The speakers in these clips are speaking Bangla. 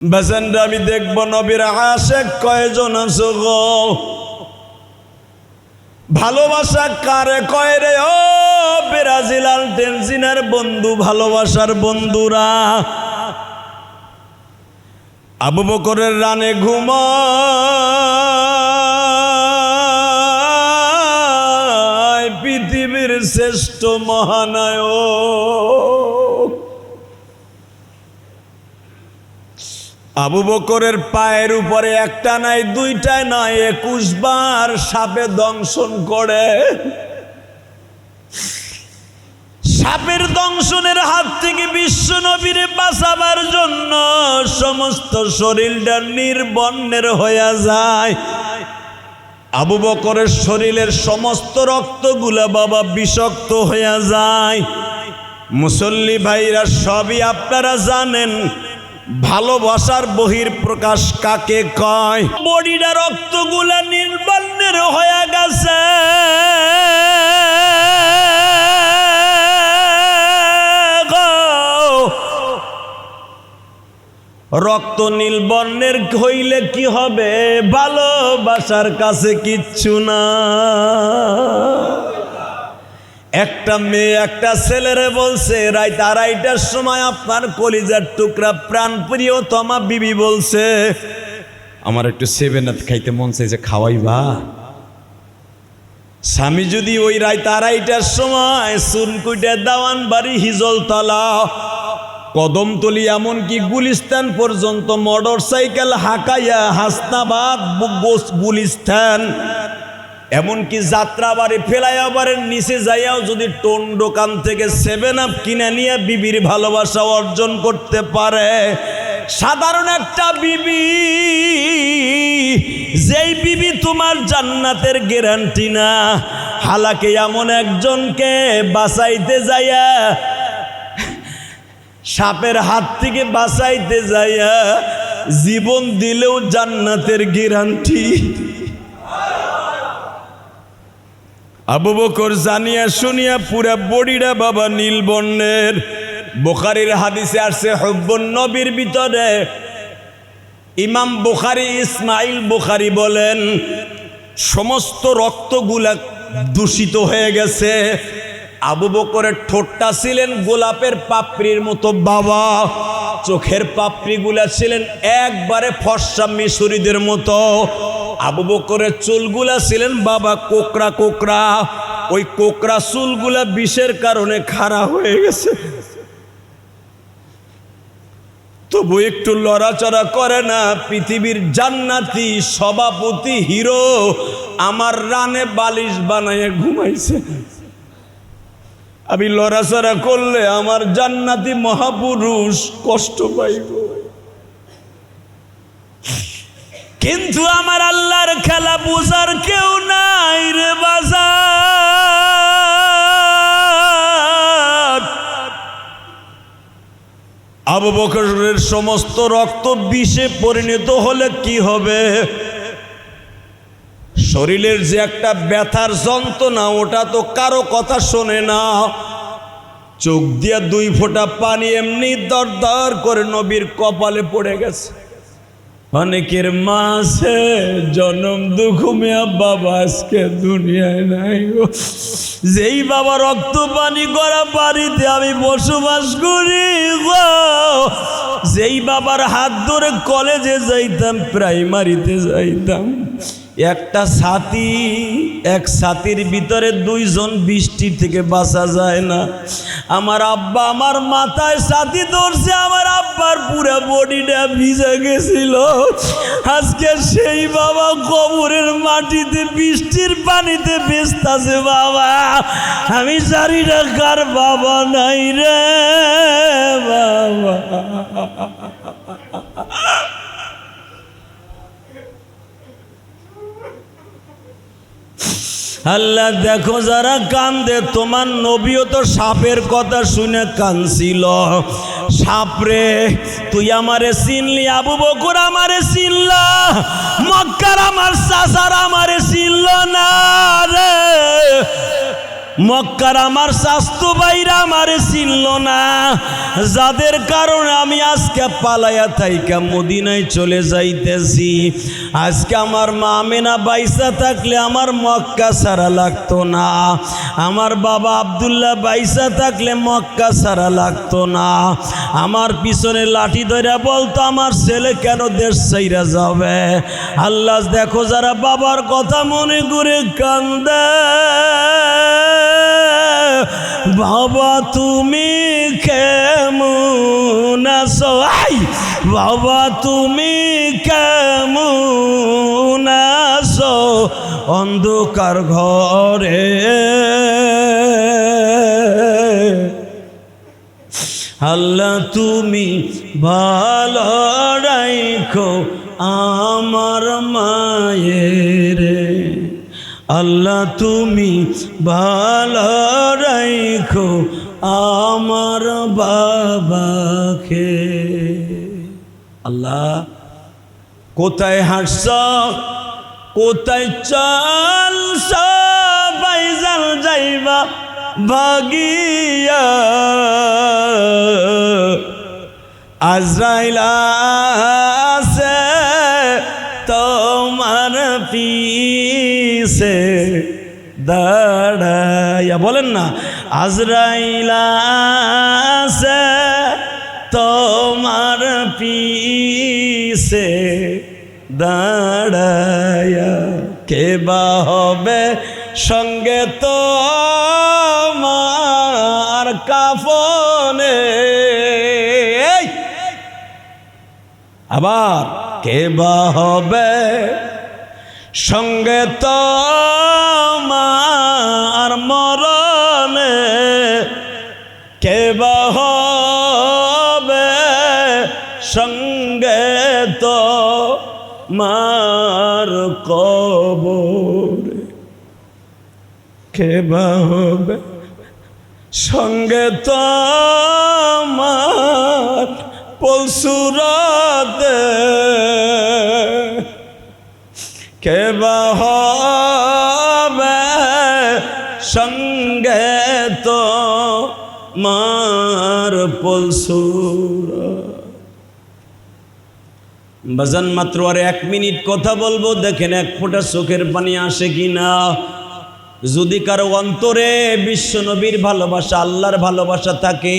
বাজানরা আমি দেখব নবীর আশিক কয়জন আছো গো? ভালোবাসা কারে কয় রে ও ব্রাজিল আর্জেন্টিনার বন্ধু, ভালোবাসার বন্ধুরা। আবু বকরের রানে ঘুমায় পৃথিবীর শ্রেষ্ঠ মহানায়ক। আবু বকরের পায়ের উপরে একটা নাই, দুইটায় নয়, 21 বার সাপে দংশন করে। সাপের দংশনের হাত থেকে বিশ্ব নবীরে বাঁচাবার জন্য সমস্ত শরীরটা নির্বর্ণের হয়ে যায়। আবু বকরের শরীরের সমস্ত রক্তগুলা বাবা বিষাক্ত হয়ে যায়। মুসল্লি ভাইরা সবই আপনারা জানেন ভালোবাসার বহির প্রকাশ কাকে কয়। বডিটা রক্তগুলা নির্বর্ণের হয়ে গেছে। রক্ত নীল বর্ণের হইলে কি হবে? ভালোবাসার কাছে কিচ্ছু না। একটা মেয়ে একটা ছেলেরে বলছে রাত 2:30টার সময় আপনার কলিজার টুকরা প্রাণ প্রিয়তমা বিবি বলছে আমার একটু 7 আপ খাইতে মন চাইছে, খাওয়াইবা? স্বামী যদি ওই রাত 2:30টার সময় চুনকুইটা দেওয়ান বাড়ি হিজলতলা কদমতলি এমনকি গুলিস্তান পর্যন্ত মোটর সাইকেল হাঁকাইয়া হাসনাবাদ গুলিস্তান এমনকি যাত্রাবাড়ি ফেলাইয়াবারের নিচে যাইয়াও যদি টোন দোকান থেকে 7 আপ কিনে নিয়ে বিবির ভালোবাসা অর্জন করতে পারে, সাধারণ একটা বিবি, যেই বিবি তোমার জান্নাতের গ্যারান্টি না, হালাকে এমন একজনকে বাঁচাইতে যাইয়া, সাপের হাত থেকে বাঁচাইতে যাইয়া জীবন দিলেও জান্নাতের গ্যারান্টি। আবু বকর জানিয়া শুনিয়া পুরা বডিটা বাবা নীলবর্ণের। বুখারীর হাদিসে আসছে হুব্বুন নবীর ভিতরে ইমাম বুখারী ইসমাইল বুখারী বলেন সমস্ত রক্তগুলা দূষিত হয়ে গেছে। আবু বকরের ঠোঁটটা ছিলেন গোলাপের পাপড়ির মতো বাবা, চোখের পাপড়িগুলা ছিলেন একবারে ফর্সা মিশরীদের মতো। আবু বকরের চুলগুলা ছিলেন বাবা কোকড়া কোকড়া, ওই কোকড়া চুলগুলা বিষের কারণে খাড়া হয়ে গেছে, তবু একটু লড়াচড়া করে না। পৃথিবীর জান্নাতি সভাপতি হিরো আমার রানে বালিশ বানায় ঘুমাইছে। আমি লড়াচড়া করলে আমার জান্নাতি মহাপুরুষ কষ্ট পাইব, কিন্তু আমার আল্লাহর খেলা বুঝার কেউ নাই রে বাজার। আবু বকরের সমস্ত রক্ত বিষে পরিণত হলে কি হবে? শরীরের যে একটা ব্যথার যন্ত্রণা, ওটা তো কারো কথা শোনে না। চোখ দিয়া 2 ফোঁটা পানি এমনি দর দর করে নবীর কপালে পড়ে গেছে। অনেকের মাসে জন্ম দুঃখ মেয়া বাবা আজকে দুনিয়ায় নাই গো। যেই বাবা রক্ত পানি করা বাড়িতে আমি বসবাস করি গো, যেই বাবার হাত ধরে কলেজে যাইতাম, প্রাইমারিতে যাইতাম, একটা ছাতি, এক ছাতির ভিতরে 2 জন বৃষ্টি থেকে বাঁচা যায় না। আমার আব্বা আমার মাথায় ছাতি ধরছে, আমার আব্বার পুরো বডিটা ভিজে গেছিল। আজকে সেই বাবা কবরের মাটিতে বৃষ্টির পানিতে ভেস্তাছে। বাবা আমি জানি না কার বাবা নাই রে বাবা। আল্লাহ দেখো যারা কান্দে, তোমার নবীও তো সাপের কথা শুনে কাঁদছিল। সাপরে তুই আমারে চিনলি, আবু বকর আমারে চিনলা, মক্কার আমার চাচার আমারে চিনল না রে। মক্কার আমার স্বাস্থ্য ভাইরা আমারে চিনল না, যাদের কারণে আমি আজকে পালায়া থাইকা মদিনায় চলে যাইতেছি। আজকে আমার মা আমেনা বাইসা থাকলে আমার মক্কা ছাড়া লাগতো না, আমার বাবা আব্দুল্লাহ বাইসা থাকলে মক্কা ছাড়া লাগতো না। আমার পিছনে লাঠি ধরে বলতো আমার ছেলে কেন দেশ ছাইরা যাবে। আল্লাহ দেখো যারা বাবার কথা মনে করে কান্দে, বাবা তুমি কেমন আছো, বাবা তুমি কেমন আছো অন্ধকার ঘরে। আল্লাহ তুমি ভালো রাখো আমার মায়ের, আল্লাহ তুমি ভালো রাখো আমার বাবাকে। আল্লাহ কোথায় হাসছ, কোথায় চলছ, বাইজাল যাইবা ভাগিয়া। আজরাইল আছে তোমার পিছে দাঁড়াইয়া, বলেন না আজরাইল আছে তোমার পিছে দাঁড়াইয়া। কে বা হবে সঙ্গে তোমার কাফনে, আবার কে বা হবে সঙ্গে তোমার মরণে, কে বা হবে সঙ্গে তোমার কবরে, কে বা হবে সঙ্গে তোমার পলসুরাতে, কে বা হবে সঙ্গে তোমার পলসুরাত। বাজান মাত্র আর 1 মিনিট কথা বলবো, দেখেন 1 ফোঁটা চোখের পানি আসে কিনা। যদি কারো অন্তরে বিশ্বনবীর ভালোবাসা, আল্লাহর ভালোবাসা থাকে,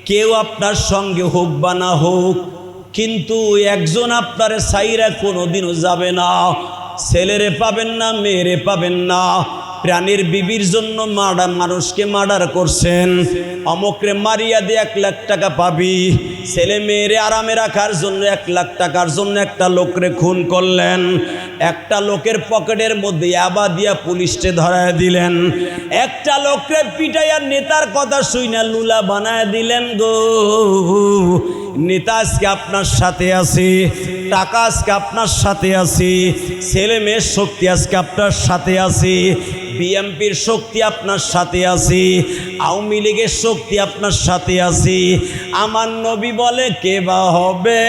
কেউ আপনার সঙ্গে হোক বা না হোক, কিন্তু একজন আপনারে সাইরা কোনোদিনও যাবে না। ছেলেরে পাবেন না, মেয়েরে পাবেন না। প্রাণীর বিবির জন্য মানুষকে মার্ডার করছেন, অমুকরে মারিয়া দিয়ে 1 লাখ টাকা পাবি। ছেলে মেয়েরে আরামে রাখার জন্য 1 লাখ টাকার জন্য একটা লোকরে খুন করলেন। একটা লোকের পকেটের মধ্যে আবা দিয়া পুলিশে ধরায় দিলেন। একটা লোকরে পিটাইয়া নেতার কথা শুইনা লুলা বানায় দিলেন গো। নেতা আজকে আপনার সাথে আছে, টাকা আজকে আপনার সাথে আছে, ছেলে মেয়ের শক্তি আজকে আপনার সাথে আছে, বিএমপির শক্তি আপনার সাথে আছে, আওয়ামী লীগের শক্তি আপনার সাথে আছে। আমার নবী বলে কে বা হবে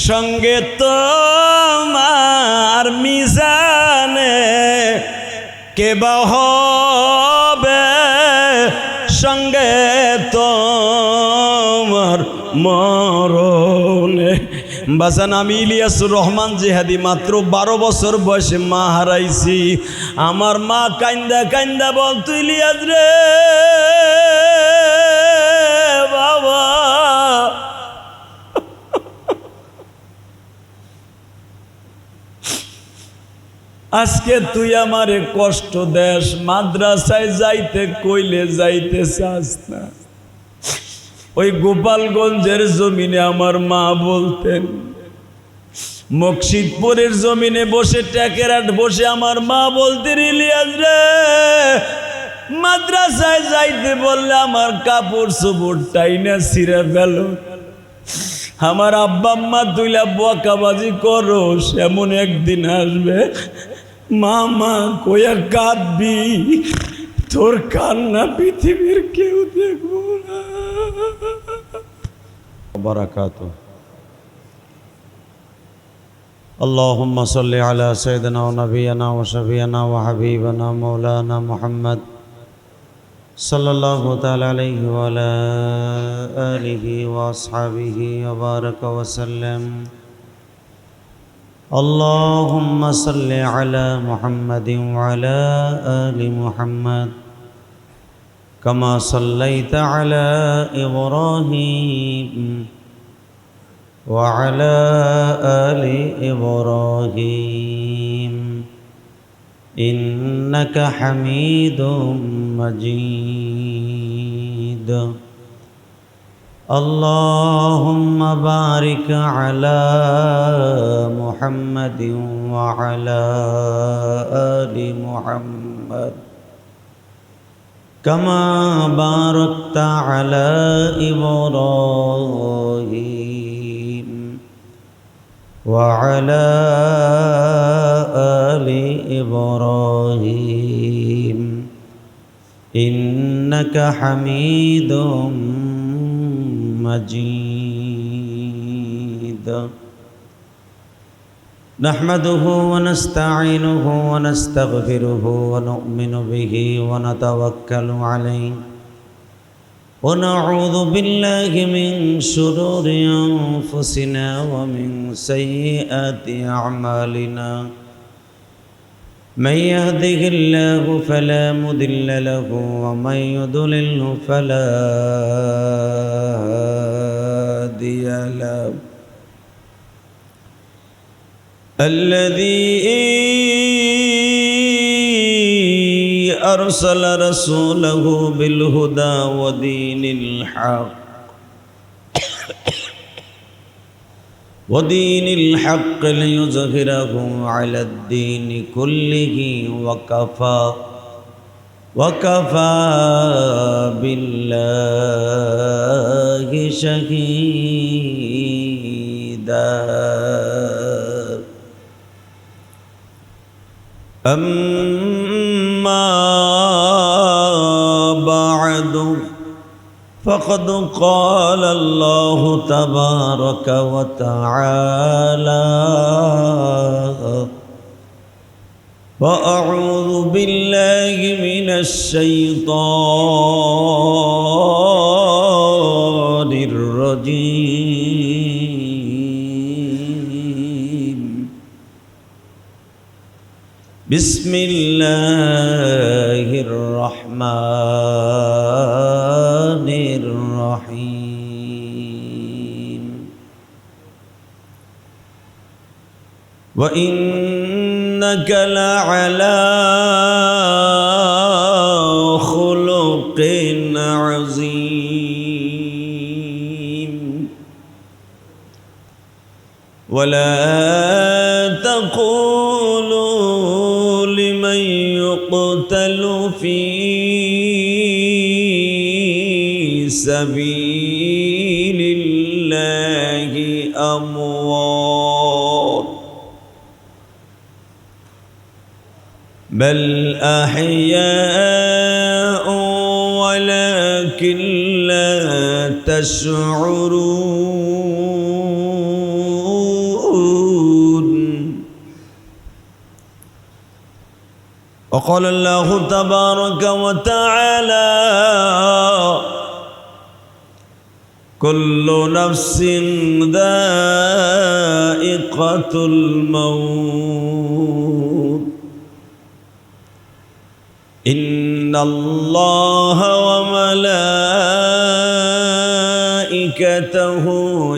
সঙ্গে তোমার মিজানে, কে বা হবে সঙ্গে তোমার মরণে। বাজান আমি ইলিয়াসুর রহমান জিহাদি মাত্র 12 বছর বয়সে মা হারাইছি। আমার মা কান্দা কান্দা বলতো ইলিয়াস রে বাবা, আজকে তুই আমারে কষ্ট দেস, মাদ্রাসায় যাইতে কইলে যাইতে চাস না। ওই গোপালগঞ্জের জমিনে আমার মা বলতেন, মকসিদপুরের জমিনে বসে ট্যাকেরাট বসে আমার মা বলতেন ইলিয়াস রে মাদ্রাসায় যাইতে বললে আমার কাপড় চোপড় টাইনা ছিঁড়ে ফেল। আমার আব্বা আম্মা তুইলা বকাবাজি করো, এমন একদিন আসবে মামা কইয়া কাঁদবি, তোর কান্না পৃথিবীর কেউ দেখবো না। বারাকাতু। আল্লাহুম্মা সাল্লি আলা সাইয়্যিদিনা ওয়া নাবিয়িনা ওয়া শাফিয়িনা ওয়া হাবিবানা মাওলানা মুহাম্মদ सल्लल्लाहु ताला अलैहि वअला आलिहि वअस्हाबिहि वबारक वसल्लम। अल्लाहुम्मा सल्लि अला मुहम्मदिन वअला आलि मुहम्मद कमा सल्लैत अला इब्राहीम वअला आलि इब्राहीम इन्नक हमीदुम मजीद। अल्लाहुम्मा बारिक अला मुहम्मदिन वअला आलि मुहम्मद कमा बारकता अला इब्राहीम वअला आलि इब्राहीम इन्नक हमीदुम मजीद। नहमदुहु व नस्तईनुहु व नस्तगफिरुहु व नु'मिनु बिहि व नतवक्कलु अलैहि व नऊज़ु बिल्लाहि मिन शुरूरि अनफुसिना व मिन सय्यिआति अअमालिना। मन यहदिहिल्लाहु फला मुदिल्ल लहु व मन युद्लिल्हु फला हादिय लहु। الذي أرسل رسوله بالهدى ودين الحق ليظهره على الدين كله وكفى بالله شهيدا। أما بعد فقد قال الله تبارك وتعالى وأعوذ بالله من الشيطان الرجيم بسم الله الرحمن الرحيم وإنك لعلى خلق عظيم ولا تقولوا لمن يقتل في سبيل الله أموات بل أحياء ولكن لا تشعرون. وقال الله تبارك وتعالى كل نفس ذائقة الموت إن الله وملائكته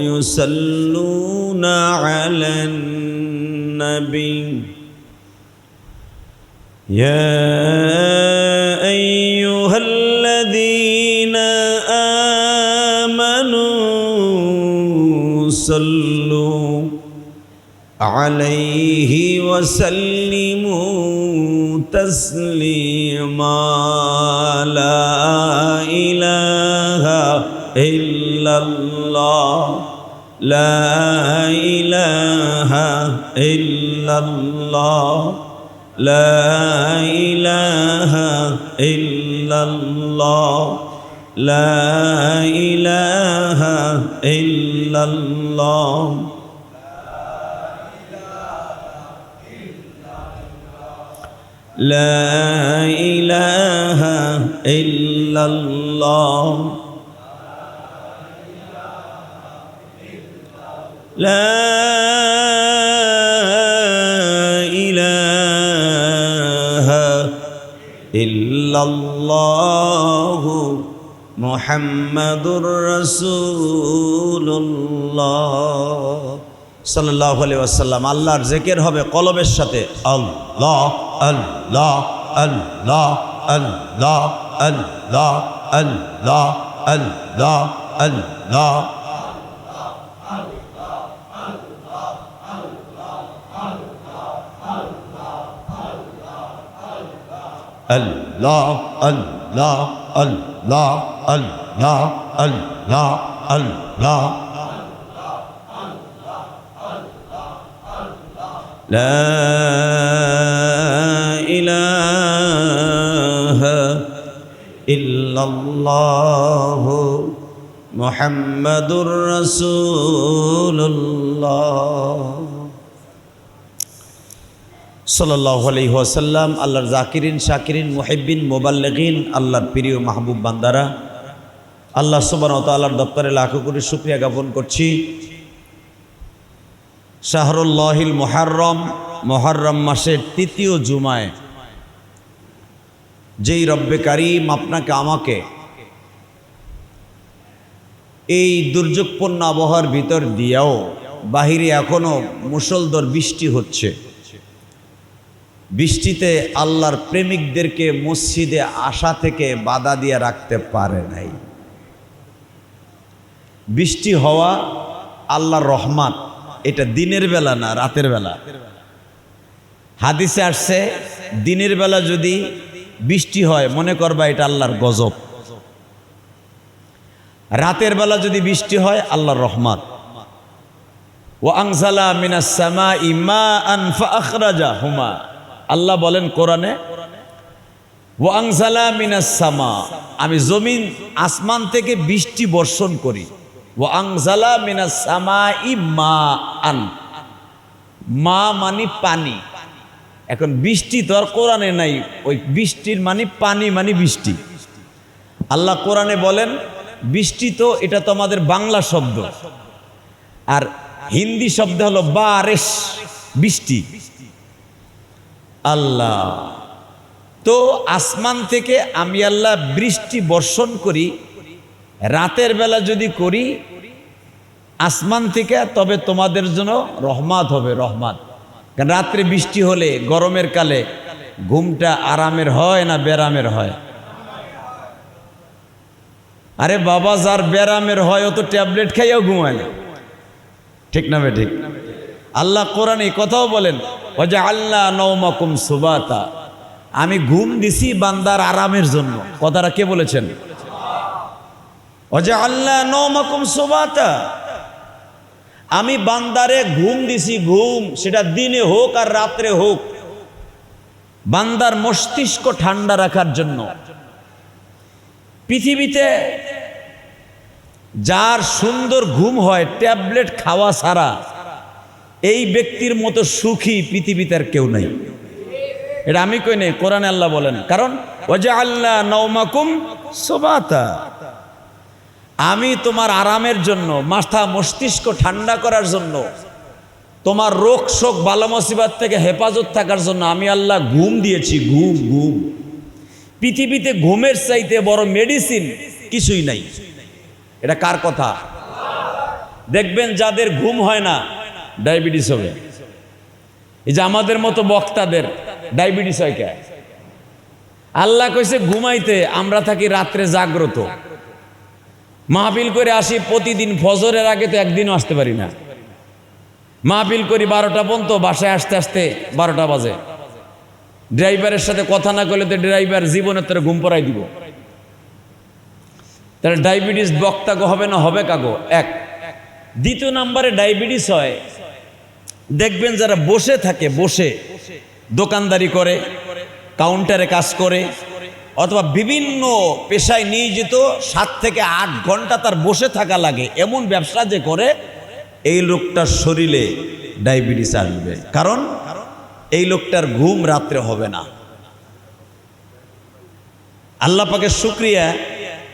يصلون على النبي يا أيها الذين آمنوا صلوا عليه وسلموا تسليما. لا إله إلا الله لا إله إلا الله لا إله إلا الله لا إله إلا الله لا إله إلا ইল্লাল্লাহ লা ইলাহা ইল্লাল্লাহু মুহাম্মাদুর রাসূলুল্লাহ সাল্লাল্লাহু আলাইহি ওয়াসাল্লাম। আল্লাহর জিকির হবে কলবের সাথে, আল্লাহ আল্লাহ আল্লাহ আল্লাহ আল্লাহ আল্লাহ আল্লাহ আল্লাহ। আল্লাহ আল্লাহ আল্লাহ আল্লাহ আল্লাহ আল্লাহ লা ইলাহা ইল্লাল্লাহ মুহাম্মাদুর রাসূলুল্লাহ সাল্লাল্লাহু আলাইহি ওয়াসাল্লাম। আল্লাহর জাকিরিন, শাকিরিন, মুহিব্বিন, মুবাল্লিগিন, আল্লাহর প্রিয় মাহবুব বান্দারা, আল্লাহ সুবহানাহু ওয়া তাআলার দপ্তরে লাখো কোটি শুকরিয়া জ্ঞাপন করছি। শাহরুল্লাহিল মুহাররম, মুহররম মাসের তৃতীয় জুমায় যেই রব্বে কারিম আপনাকে আমাকে এই দুর্যোগপূর্ণ আবহাওয়ার ভিতর দিয়েও বাহিরে এখনো মুষলধারে বৃষ্টি হচ্ছে, বৃষ্টিতে আল্লাহর প্রেমিকদেরকে মসজিদে আসা থেকে বাধা দিয়ে রাখতে পারে নাই। বৃষ্টি হওয়া আল্লাহর রহমত, এটা দিনের বেলা না, রাতের বেলা। হাদিসে আসছে দিনের বেলা যদি বৃষ্টি হয় মনে করবা এটা আল্লাহর গজব, রাতের বেলা যদি বৃষ্টি হয় আল্লাহর রহমত। ওয়া আনজালা মিনাস সামাই মাআন ফাআখরাজাহুমা, আল্লাহ বলেন কোরআনে, ওয়া আনজালা মিনাস সামা, আমি জমিন আসমান থেকে বৃষ্টি বর্ষণ করি। ওয়া আনজালা মিনাস সামাই মাআন, মা মানে পানি। এখন বৃষ্টি তো আর কোরআনে নাই, ওই বৃষ্টির মানে পানি মানে বৃষ্টি। আল্লাহ কোরআনে বলেন বৃষ্টি, তো এটা তো আমাদের বাংলা শব্দ, আর হিন্দি শব্দ হলো বারিশ, বৃষ্টি। আল্লাহ তো আসমান থেকে আমি আল্লাহ বৃষ্টি বর্ষণ করি, রাতের বেলা যদি করি আসমান থেকে, তবে তোমাদের জন্য রহমত হবে, রহমত। কারণ রাত্রে বৃষ্টি হলে গরমের কালে ঘুমটা আরামের হয় না বেরামের হয়? আরে বাবা, যার বেরামের হয় ও তো ট্যাবলেট খাইয়াও ঘুমায় না, ঠিক না ঠিক? আল্লাহ কোরআনে কথাও বলেন, ওয়াজআলনা নাওমাকুম সুবাতা, আমি ঘুম দিছি বান্দার আরামের জন্য। কথাটা কে বলেছেন? ওয়াজআলনা নাওমাকুম সুবাতা, আমি বান্দারে ঘুম দিছি, ঘুম সেটা দিনে হোক আর রাত্রে হোক, বান্দার মস্তিষ্ক ঠান্ডা রাখার জন্য। পৃথিবীতে যার সুন্দর ঘুম হয় ট্যাবলেট খাওয়া ছাড়া, এই ব্যক্তির মতো সুখী পৃথিবীতে আর কেউ নাই। এটা আমি কই নাই, কোরআনে আল্লাহ বলেন। কারণ ওয়াজআলনা নাওমাকুম সুবাতা, আমি তোমার আরামের জন্য, মাথা মস্তিষ্ক ঠান্ডা করার জন্য, তোমার রোগ শোক বালা মুসিবত থেকে হেফাজত থাকার জন্য আমি আল্লাহ ঘুম দিয়েছি। ঘুম, ঘুম। পৃথিবীতে ঘুমের চাইতে বড় মেডিসিন কিছুই নাই। এটা কার কথা? দেখবেন যাদের ঘুম হয় না ডায়াবেটিস হবে। এই যে আমাদের মতো বক্তাদের ডায়াবেটিস হয় কে? আল্লাহ কইছে ঘুমাইতে, আমরা থাকি রাত্রে জাগ্রত। মাহফিল করে আসি প্রতিদিন, ফজরের আগে তো একদিনও আসতে পারি না। মাহফিল করি 12টা পর্যন্ত, বাসায় আসতে আসতে 12টা বাজে। ড্রাইভারের সাথে কথা না করলে তো ড্রাইভার জীবনের তোর ঘুম পড়াই দিব। তাহলে ডায়াবেটিস বক্তা গো হবে না, হবে কাগো? এক। দ্বিতীয় নাম্বারে ডায়াবেটিস হয় দেখবেন যারা বসে থাকে, বসে দোকানদারি করে, কাউন্টারে কাজ করে, অথবা বিভিন্ন পেশায় নিয়োজিত, 7 থেকে 8 ঘন্টা তার বসে থাকা লাগে, এমন ব্যবসা যে করে, এই লোকটার শরীরে ডায়াবেটিস আসবে। কারণ এই লোকটার ঘুম রাত্রে হবে না। আল্লাহ পাকের শুকরিয়া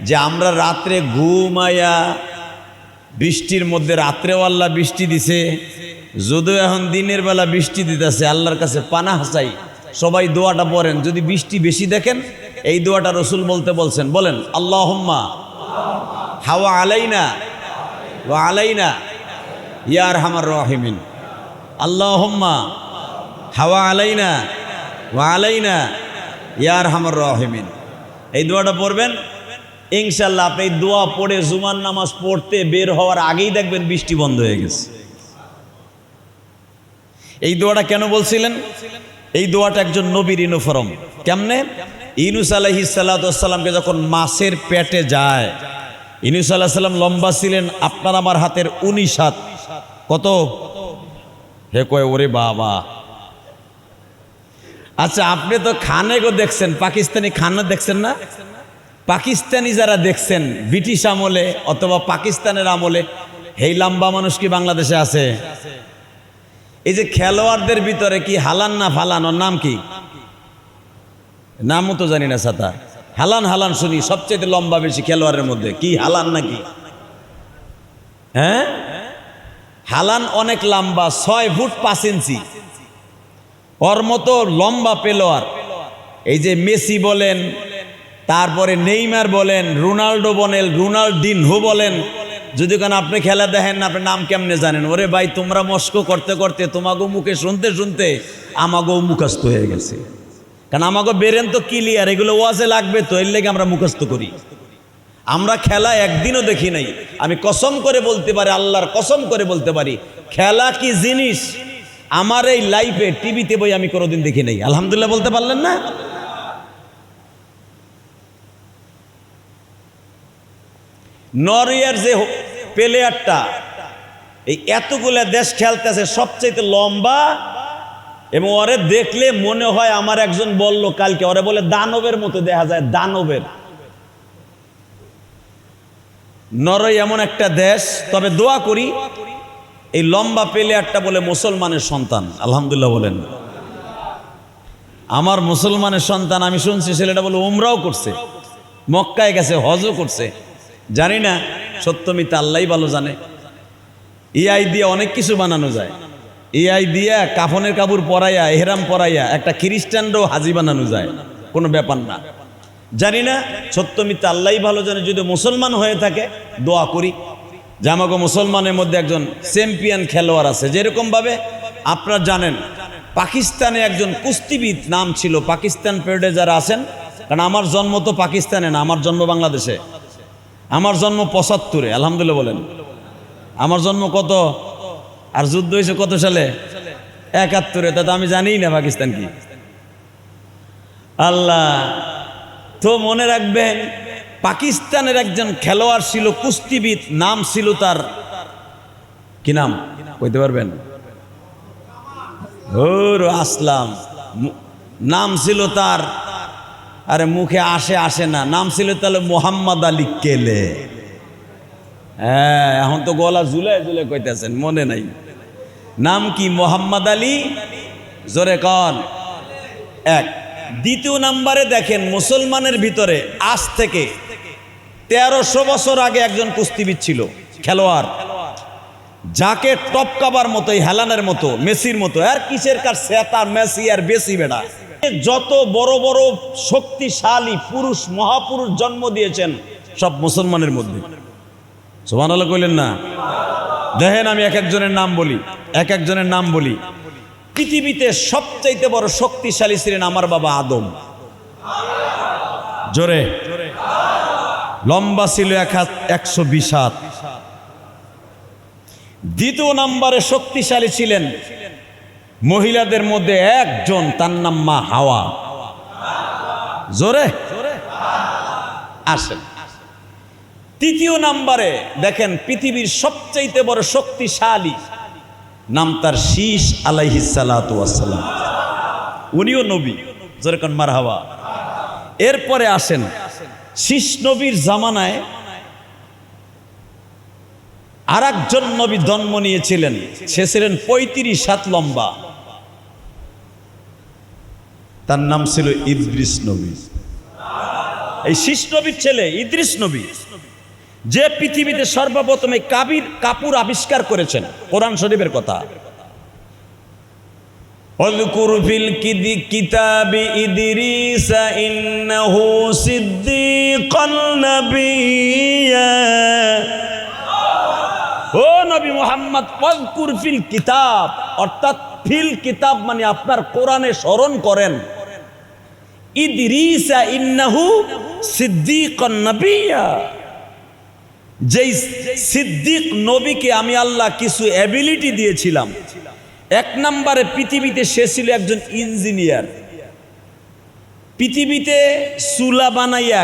যে আমরা রাত্রে ঘুমায়া, বৃষ্টির মধ্যে রাত্রেও আল্লাহ বৃষ্টি দিছে, যদিও এখন দিনের বেলা বৃষ্টি দিতেছে। আল্লাহর কাছে পানাহ চাই, সবাই দোয়াটা পড়েন। যদি বৃষ্টি বেশি দেখেন, এই দোয়াটা রসুল বলতে বলছেন, বলেন আল্লাহুম্মা হাওয়া আলাইনা ওয়া আলাইনা ইয়া আরহামার রাহিমিন। আল্লাহুম্মা হাওয়া আলাইনা ওয়া আলাইনা ইয়া আরহামার রাহিমিন। এই দোয়াটা পড়বেন ইনশাআল্লাহ। আপনি এই দোয়া পড়ে জুমার নামাজ পড়তে বের হওয়ার আগেই দেখবেন বৃষ্টি বন্ধ হয়ে গেছে। এই দোয়াটা কেন বলছিলেন? এই দোয়াটা একজন নবীর ইউনিফর্ম। কেমনে? ইউনূস আলাইহিস সালাতু ওয়াস সালামকে যখন মাছের পেটে যায়, ইউনূস আলাইহিস সালাম লম্বা ছিলেন আপনার আমার হাতের 19 হাত। কত? হে কয় ওরে বাবা। আচ্ছা, আপনি তো খানেগো দেখছেন, পাকিস্তানি খানা দেখছেন না? পাকিস্তানি যারা দেখছেন ব্রিটিশ আমলে অথবা পাকিস্তানের আমলে, এই লম্বা মানুষ কি বাংলাদেশে আছে? এই যে খেলোয়াড়দের ভিতরে কি হালান না ফালান, ওর নাম কি? নামও তো জানি না সাতা। হালান হালান শুনি, সবচেয়ে লম্বা বেশি খেলোয়াড়ের মধ্যে। কি হালান নাকি? হ্যাঁ, হালান অনেক লম্বা, 6 ফুট 5 ইঞ্চি। ওর মতো লম্বা পেলোয়ার এই যে মেসি বলেন, তারপরে নেইমার বলেন, রোনাল্ডো বলেন, রোনাল্ডিনহো বলেন। যদি কেন আপনি খেলা দেখেন না, আপনি নাম কেমনে জানেন? ওরে ভাই, তোমরা মস্ক করতে করতে তোমাগো মুখে শুনতে শুনতে আমাগো মুখস্থ হয়ে গেছে। কারণ আমাগো বেরেন তো ক্লিয়ার, এগুলো ওয়াজে লাগবে তো, এর লেগে আমরা মুখস্থ করি। আমরা খেলা একদিনও দেখি নাই। আমি কসম করে বলতে পারি, আল্লাহর কসম করে বলতে পারি, খেলা কি জিনিস আমার এই লাইফে টিভিতে বই আমি কোনোদিন দেখি নাই। আলহামদুলিল্লাহ বলতে পারলেন না? নরওয়ের যে প্লেয়ারটা এই এতগুলা দেশ খেলতেছে, সবচেয়ে লম্বা, এবং ওরে দেখলে মনে হয়, আমার একজন বলল কালকে, ওরে বলে দানবের মতো দেখা যায়, দানবের। নরওয়ে এমন একটা দেশ। তবে দোয়া করি এই লম্বা প্লেয়ারটা বলে মুসলমানের সন্তান। আলহামদুলিল্লাহ বলেন। আমার মুসলমানের সন্তান। আমি শুনছি ছেলেটা বলে উমরাও করছে, মক্কায় গেছে, হজও করছে। জানি না সত্য মিথ্যা আল্লাহই ভালো জানে। এআই দিয়ে অনেক কিছু বানানো যায়। এআই দিয়ে কাফনের কাপড় পরাইয়া, এহরাম পরাইয়া একটা খ্রিস্টানরাও হাজি বানানো যায়, কোনো ব্যাপার না। জানি না সত্য মিথ্যা আল্লাহই ভালো জানে। যদি মুসলমান হয়ে থাকে দোয়া করি যে আমাকে মুসলমানের মধ্যে একজন চ্যাম্পিয়ন খেলোয়াড় আছে। যেরকমভাবে আপনারা জানেন পাকিস্তানে একজন কুস্তিবিদ নাম ছিল, পাকিস্তান পেরিয়ডে যারা আছেন, কারণ আমার জন্ম তো পাকিস্তানে না, আমার জন্ম বাংলাদেশে। আমার জন্ম 75-এ। আলহামদুলিল্লাহ বলেন। আমার জন্ম কত? আর যুদ্ধ হয়েছে কত সালে? 71-এ। তা তো আমি জানি না পাকিস্তান কি। আল্লাহ তো মনে রাখবেন, পাকিস্তানের একজন খেলোয়াড় ছিল, কুস্তিবিদ, নাম ছিল তার, কি নাম কইতে পারবেন? ওর আসলাম নাম ছিল তার। আরে মুখে আসে না, নাম ছিল তাহলে মোহাম্মদ আলী কেলে। হ্যাঁ, এখন তো গলা ঝুলে ঝুলে কইতেছেন, মনে নাই। নাম কি? মোহাম্মদ আলী। জোরে কন। এক। দ্বিতীয় নাম্বারে দেখেন, মুসলমানের ভিতরে আজ থেকে 1300 বছর আগে একজন কুস্তিবিদ ছিল, খেলোয়াড়, যাকে টপকাবার মতো, হেলানের মতো, মেসির মতো, আর কিসের কার সেতা মেসি আর বেশি বেড়া, যত বড় বড় শক্তিশালী পুরুষ, মহাপুরুষ জন্ম দিয়েছেন সব মুসলমানের মধ্যে। সুবহানাল্লাহ কইলেন না? দেখেন আমি এক একজনের নাম বলি। পৃথিবীতে সবচাইতে বড় শক্তিশালী ছিলেন আমার বাবা আদম। জোরে। লম্বা ছিল 120 হাত। দ্বিতীয় নম্বরে শক্তিশালী ছিলেন মহিলাদের মধ্যে একজন, তার নাম মা হাওয়া। জোরে আসেন। তৃতীয় নম্বরে দেখেন পৃথিবীর সবচাইতে বড় শক্তিশালী, নাম তার শীষ আলাইহিস সালাতু ওয়াস সালাম। উনিও নবী। জোরে কোন মারহাবা। এরপরে আসেন, শীষ নবীর জামানায় আর একজন নবী জন্ম নিয়েছিলেন। সে ছিলেন 35 হাত লম্বা, তার নাম ছিল ইদ্রিস নবী। এই শীষ নবীর ছেলে ইদ্রিস নবী, যে পৃথিবীতে সর্বপ্রথম এই কাপুর আবিষ্কার করেছেন, কোরআন শরীফের কথা। ওয়াযকুর ফিল কিতাবি ইদরিস ইন্নাহু সিদ্দীকান নাবিয়্যা। ও নবী মুহাম্মদ, ওয়াযকুর ফিল কিতাব, অর্থাৎ ফিল কিতাব মানে আপনার কোরআনে স্মরণ করেন, ইদরিস ইন্নাহু সিদ্দীকান নাবিয়্যা, যেই সিদ্দিক নবীকে আমি আল্লাহ কিছু অ্যাবিলিটি দিয়েছিলাম। এক নম্বরে পৃথিবীতে সে ছিল একজন ইঞ্জিনিয়ার। পৃথিবীতে চুলা বানাইয়া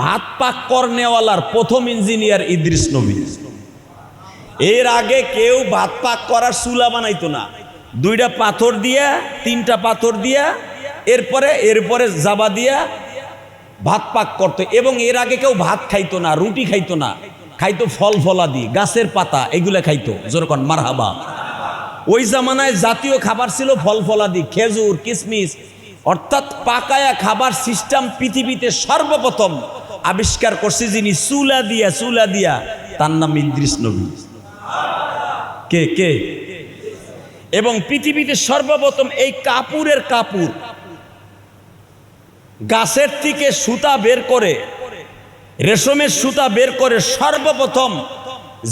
ভাত পাক করনেওয়ালার প্রথম ইঞ্জিনিয়ার ইদ্রিস নবী। এর আগে কেউ ভাত পাক করার চুলা বানাইতো না, দুইটা পাথর দিয়া, তিনটা পাথর দিয়া, এরপরে জাবা দিয়া ভাত পাক করতো। এবং এর আগে কেউ ভাত খাইতো না, রুটি খাইতো না, খাইতো ফল ফলাদি, গাছের পাতা, এগুলা খাইতো। যেরকম মারহাবা। ওই জামানায় জাতীয় খাবার ছিল ফল ফলাদি, খেজুর, কিশমিশ, অর্থাৎ পাকায়া খাবার সিস্টেম পৃথিবীতে সর্বপ্রথম আবিষ্কার করছে যিনি, চুলা দিয়া, তার নাম ইদ্রিস নবী। কে? এবং পৃথিবীতে সর্বপ্রথম এই কাপুর গাছের থেকে সুতা বের করে, রেশমের সুতা বের করে সর্বপ্রথম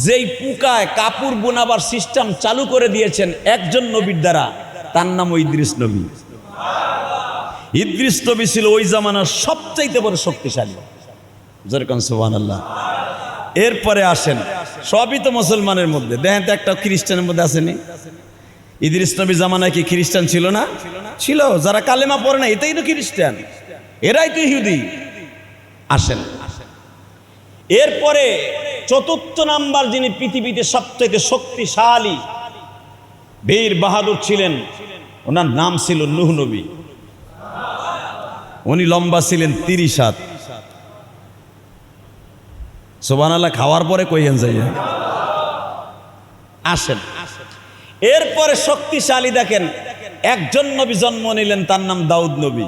যেই পুকায় কাপড় বোনাবার সিস্টেম চালু করে দিয়েছেন একজন নবীর দ্বারা, তার নাম ইদ্রিস নবী। ইদ্রিস নবী ছিল ওই জামানার সবচাইতে বড় শক্তিশালী। যেরকম সুবহানাল্লাহ। এরপরে আসেন, সবই তো মুসলমানের মধ্যে, দেখেন তো একটা খ্রিস্টানের মধ্যে আসেনি? ইদ্রিস নবী জামানায় কি খ্রিস্টান ছিল না? ছিল। যারা কালেমা পড়ে না এটাই তো খ্রিস্টান, এরাই তো ইহুদি। আসেন, এরপরে চতুর্থ নাম্বার যিনি পৃথিবীতে সবচেয়ে শক্তিশালী বীর বাহাদুর ছিলেন, ওনার নাম ছিল নূহ নবী। উনি লম্বা ছিলেন 30 হাত। সুবহানাল্লাহ। খাওয়ার পরে কইয়েন যাই। আসেন, এরপরে শক্তিশালী দেখেন, একজন নবী জন্ম নিলেন, তার নাম দাউদ নবী।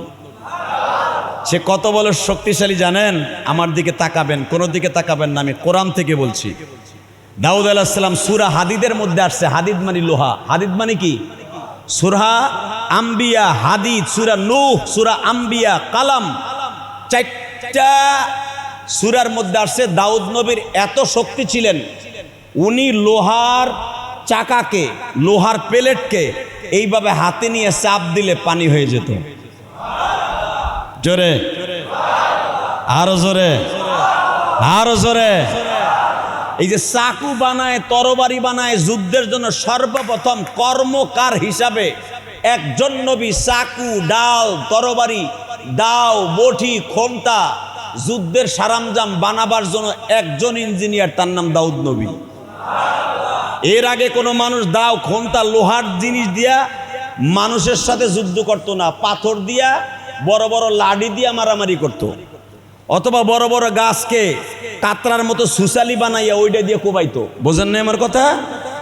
সে কত বড় শক্তিশালী জানেন? আমার দিকে তাকাবেন, কোন দিকে তাকাবেন না, আমি কোরআন থেকে বলছি। দাউদ আলাইহিস সালাম সূরা হাদিদের মধ্যে আসছে। হাদিদ মানে লোহা। হাদিদ মানে কি? সূরা আম্বিয়া, হাদিদ, সূরা নূহ, সূরা আম্বিয়া, কালাম, 4টা সূরার মধ্যে আসছে। দাউদ নবীর এত শক্তি ছিলেন, উনি লোহার চাকাকে, লোহার প্লেটকে এইভাবে হাতে নিয়ে চাপ দিলে পানি হয়ে যেত। জোরে, আরো জোরে, আরো জোরে। এই যে চাকু বানায়, তরবারি বানায়, যুদ্ধের জন্য সর্বপ্রথম কর্মকার হিসাবে একজন নবী চাকু, ডাল, তরবারি, দাও, বটি, খোমতা, যুদ্ধের সরঞ্জাম বানাবার জন্য একজন ইঞ্জিনিয়ার, তার নাম দাউদ নবী। এর আগে কোনো মানুষ দাও, খোমতা, লোহার জিনিস দিয়া মানুষের সাথে যুদ্ধ করতো না, পাথর দিয়া, বড় বড় লাঠি দিয়া মারামারি করত, অথবা বড় বড় গাছকে কাতরার মতো সুসালি বানাইয়া ওইটা দিয়ে কোবাইতো। বোঝেন না আমার কথা?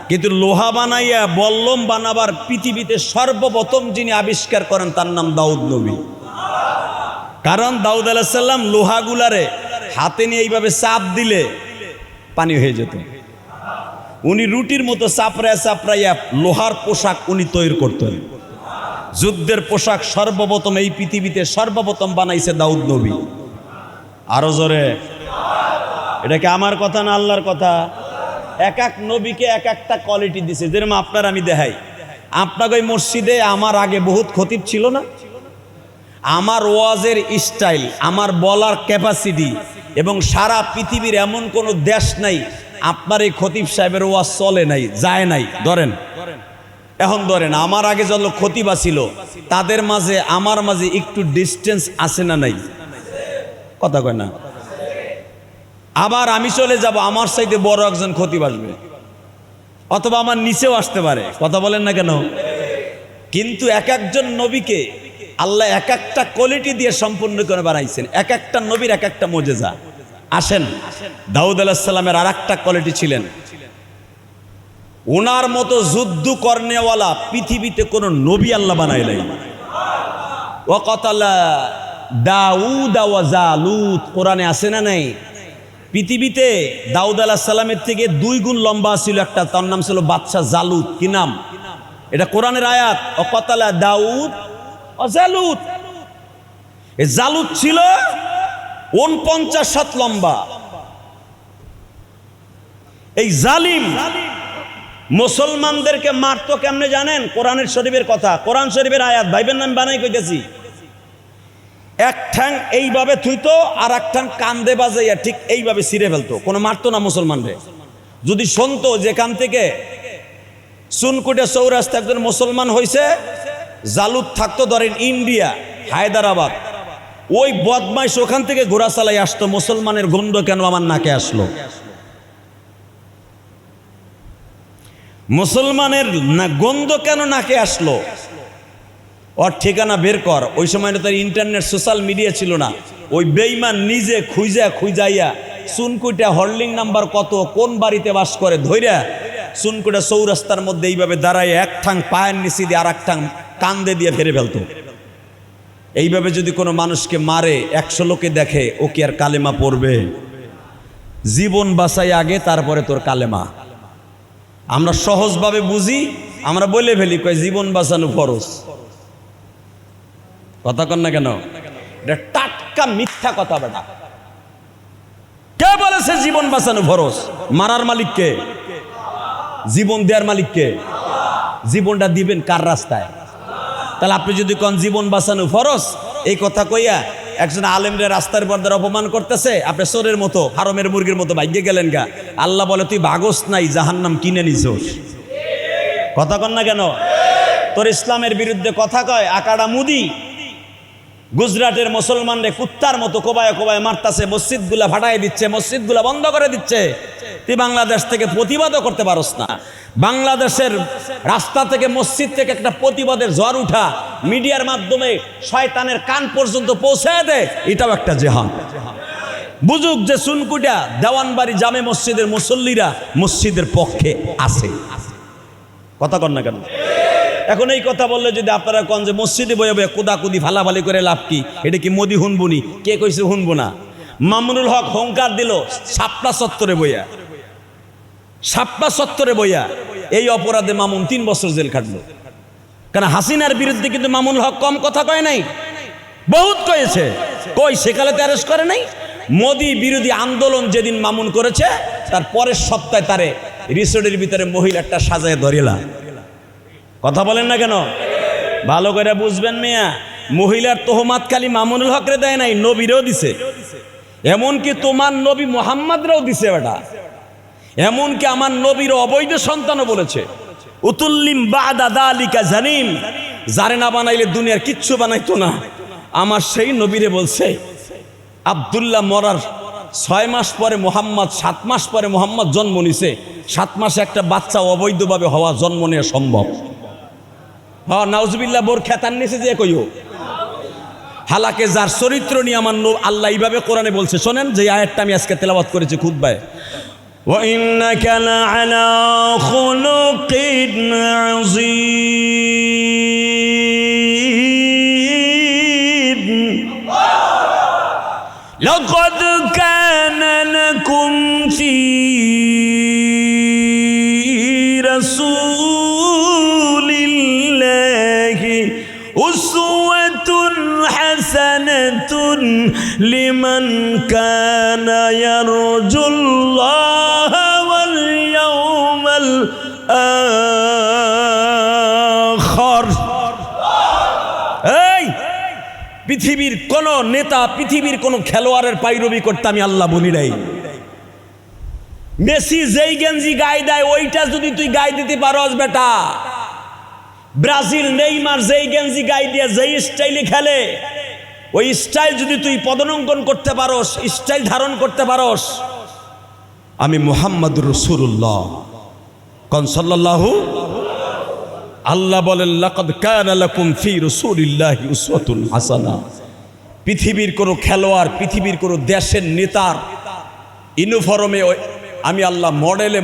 কিন্তু লোহা বানাইয়া বল্লম বানাবার পৃথিবীতে সর্বপ্রথম যিনি আবিষ্কার করেন, তার নাম দাউদ নবী। কারণ দাউদ আলাইহিস সালাম লোহাগুলারে হাতে নিয়ে এইভাবে চাপ দিলে পানি হয়ে যেত। উনি রুটির মতো চাপড়াইয়া লোহার পোশাক উনি তৈরি করতেন। যুদ্ধের পোশাক সর্বপ্রথম এই পৃথিবীতে সর্বপ্রথম বানাইছে দাউদ নবী। আরো জোরে। এটা কি আমার কথা না আল্লাহর কথা? এক এক নবীকে এক একটা কোয়ালিটি দিছে। যেরকম আপনার আমি দেখাই, আপনাকে ওই মসজিদে আমার আগে বহুত খতিব ছিল না? আমার ওয়াজের স্টাইল, আমার বলার ক্যাপাসিটি, এবং সারা পৃথিবীর এমন কোনো দেশ নাই আপনার এই খতিব সাহেবের ওয়াজ চলে নাই, যায় নাই। ধরেন, এখন ধরেন আমার আগে যত খতিবা ছিল তাদের মাঝে আমার মাঝে একটু ডিস্টেন্স আছে না নাই? কথা কয় না? আবার আমি চলে যাব, আমার সাইডে বড় একজন খতিব আসবে, অথবা আমার নিচেও আসতে পারে। কথা বলেন না কেন? কিন্তু এক একজন নবীকে আল্লাহ এক একটা কোয়ালিটি দিয়ে সম্পূর্ণ করে বানাইছেন। এক একটা নবীর এক একটা মুজিজা। আসেন, দাউদ আলাইহিস সালামের আর একটা কোয়ালিটি ছিলেন, ওনার মতো যুদ্ধ করনেওয়ালা পৃথিবীতে কোনো নবী আল্লাহ বানাই নাই। ওয়াকাতালা দাউদ ওয়া জালুত, কোরআনে আছে না নাই? পৃথিবীতে দাউদ আলাইহিস সালামের থেকে 2 গুণ লম্বা ছিল একটা, তার নাম ছিল বাদশা জালুত। কি নাম? এটা কোরআনের আয়াত। অকতালা দাউদ ও জালুত। এই জালুত ছিল 49 হাত লম্বা। এই জালিম মুসলমানদেরকে মারতো কেমনে জানেন? কোরআনের শরীফের কথা, কোরআন শরীফের আয়াত, ভাইবেন নাম বানাই কইতেছি। এক ঠ্যাং এইভাবে থুইতো আর এক ঠ্যাং কান্দে বাজাইয়া ঠিক এইভাবে ছিঁড়ে ফেলতো। কোনো মারতো না মুসলমানরে। যদি শুনতো যেখান থেকে চুনকুটে চৌরাস্তা একজন মুসলমান হয়েছে, জালুত থাকতো ধরেন ইন্ডিয়া হায়দ্রাবাদ, ওই বদমাইশ ওখান থেকে ঘোড়া চালাই আসতো, মুসলমানের গন্ধ কেন আমার নাকে আসলো? মুসলমানের গন্ধ কেন নাকে আসলো? ওর ঠিকানা বের কর। ওই সময় তো ইন্টারনেট সোশ্যাল মিডিয়া ছিল না। ওই বেঈমান নিজে খুঁজাইয়া চুনকুটা হর্লিং নাম্বার কত, কোন বাড়িতে বাস করে, ধইরা চুনকুটা চৌরাস্তার মধ্যে এইভাবে দাঁড়ায় এক ঠাং পায়ের নিচে দিয়ে আর এক ঠাং কান্দে দিয়ে ফেরে ফেলতো। এইভাবে যদি কোনো মানুষকে মারে 100 লোকে দেখে, ও কি আর কালেমা পড়বে? জীবন বাঁচাই আগে, তারপরে তোর কালেমা। আমরা সহজভাবে বুঝি, আমরা বলে ফেলি কয় জীবন বাঁচানো ফরজ। কথা কন না কেন? এটা টাটকা মিথ্যা কথা বেটা। কে বলেছে জীবন বাঁচানো ফরজ? মারার মালিক কে? জীবন দেওয়ার মালিক কে? জীবনটা দিবেন কার রাস্তায়? তাহলে আপনি যদি কোন জীবন বাঁচানো ফরজ, এই কথা কইয়া একজন আলেমরে রাস্তার পর্দার অপমান করতেছে, আপনি চোরের মতো, হারমের মুরগির মতো ভাগ্যে গেলেন গা। আল্লাহ বলে তুই ভাগস নাই, জাহান্নাম কিনে নিছোস। কথা কন না কেন? তোর ইসলামের বিরুদ্ধে কথা কয় আকাড়া মুদি গুজরাটের মুসলমানরে কুত্তার মতো কোবায় কোবায় মারতাছে, মসজিদগুলা ফাটাই দিচ্ছে, মসজিদগুলা বন্ধ করে দিচ্ছে। তুই বাংলাদেশ থেকে প্রতিবাদও করতে পারস না। বাংলাদেশের রাস্তা থেকে, মসজিদ থেকে একটা প্রতিবাদের ঝড় উঠা, মিডিয়ার মাধ্যমে শয়তানের কান পর্যন্ত পৌঁছায় দে, এটাও একটা জিহাদ। বুঝুক যে চুনকুটা দেওয়ানবাড়ি জামে মসজিদের মুসল্লিরা মসজিদের পক্ষে আছে। কথা কন না কেন? এখন এই কথা বললে যদি আপনারা কন যে মসজিদে বয়ে বয়ে কুদাকুদি ফালাফালি করে লাভ কি? এটা কি মোদি হুনবুনি? কে কইছে হুনবো না? মামুনুল হক হুঙ্কার দিল শাপলা চত্বরে বইয়া, শাপলা চত্বরে বইয়া। এই অপরাধে মামুন 3 বছর জেল খাটলো। কারণ হাসিনার বিরুদ্ধে কিন্তু মামুনুল হক কম কথা কয় নাই, বহুত কয়েছে। কই সেকালে তো অ্যারেস্ট করে নাই। মোদি বিরোধী আন্দোলন যেদিন মামুন করেছে, তার পরের সপ্তাহে তারে রিসোর্টের ভিতরে মহিলাটা সাজায় ধরিলা। কথা বলেন না কেন? ভালো করে বুঝবেন মিয়া, মহিলার তোহমাত খালি মামুনুল হকরে দেয় নাই, নবীরেও দিছে। এমনকি তোমার নবী মুহাম্মদরাও দিছে বেটা। এমনকি আমার নবীর অবৈধ সন্তানও বলেছে উতুল্লিম বাদা দালিকা জানিম, যারে না বানাইলে দুনিয়ার কিচ্ছু বানাইতো না। আমার সেই নবীরে বলছে আব্দুল্লাহ মরার 6 মাস পরে মুহাম্মদ, 7 মাস পরে মুহাম্মদ জন্ম নিছে। 7 মাসে একটা বাচ্চা অবৈধভাবে হওয়া জন্ম নেওয়া সম্ভব? হ্যাঁ, নাউজুবিল্লাহ। বোর খেতার নিচে যে কইও হালাকে যার চরিত্র নিয়ে আমার আল্লাহ এইভাবে কোরআনে বলছে, শোনেন যে আয়াতটা আমি আজকে তেলাওয়াত করেছি খুতবায়। وَإِنَّكَ لَعَلَى خُلُقٍ عَظِيمٍ لَقَدْ كَانَ لَكُمْ فِي رَسُولِ اللَّهِ أُسْوَةٌ حَسَنَةٌ لِمَنْ كَانَ يَرْجُو اللَّهَ وَالْيَوْمَ الْآخِرَ। এই পৃথিবীর কোন নেতা, পৃথিবীর কোন খেলোয়াড়ের পাইরবি করতে আমি আল্লাহ বলি নাই। মেসি যেই গেঞ্জি গায়ে দেয় ওইটা যদি তুই গায়ে দিতে পারস বেটা, ব্রাজিল নেইমার যেই গেঞ্জি গায়ে দিয়ে যেই স্টাইলে খেলে, ওই স্টাইল যদি তুই পদনঙ্কন করতে পারস, স্টাইল ধারণ করতে পারস, আমি মুহাম্মদুর রাসূলুল্লাহ কোন সাল্লাল্লাহু। আল্লাহ বলেন লাকাদ কানা লাকুম ফি রাসূলিল্লাহি উসওয়াতুন হাসানা। পৃথিবীর কোন খেলোয়াড়, পৃথিবীর কোন দেশের নেতার ইউনিফর্মে আমি আল্লাহ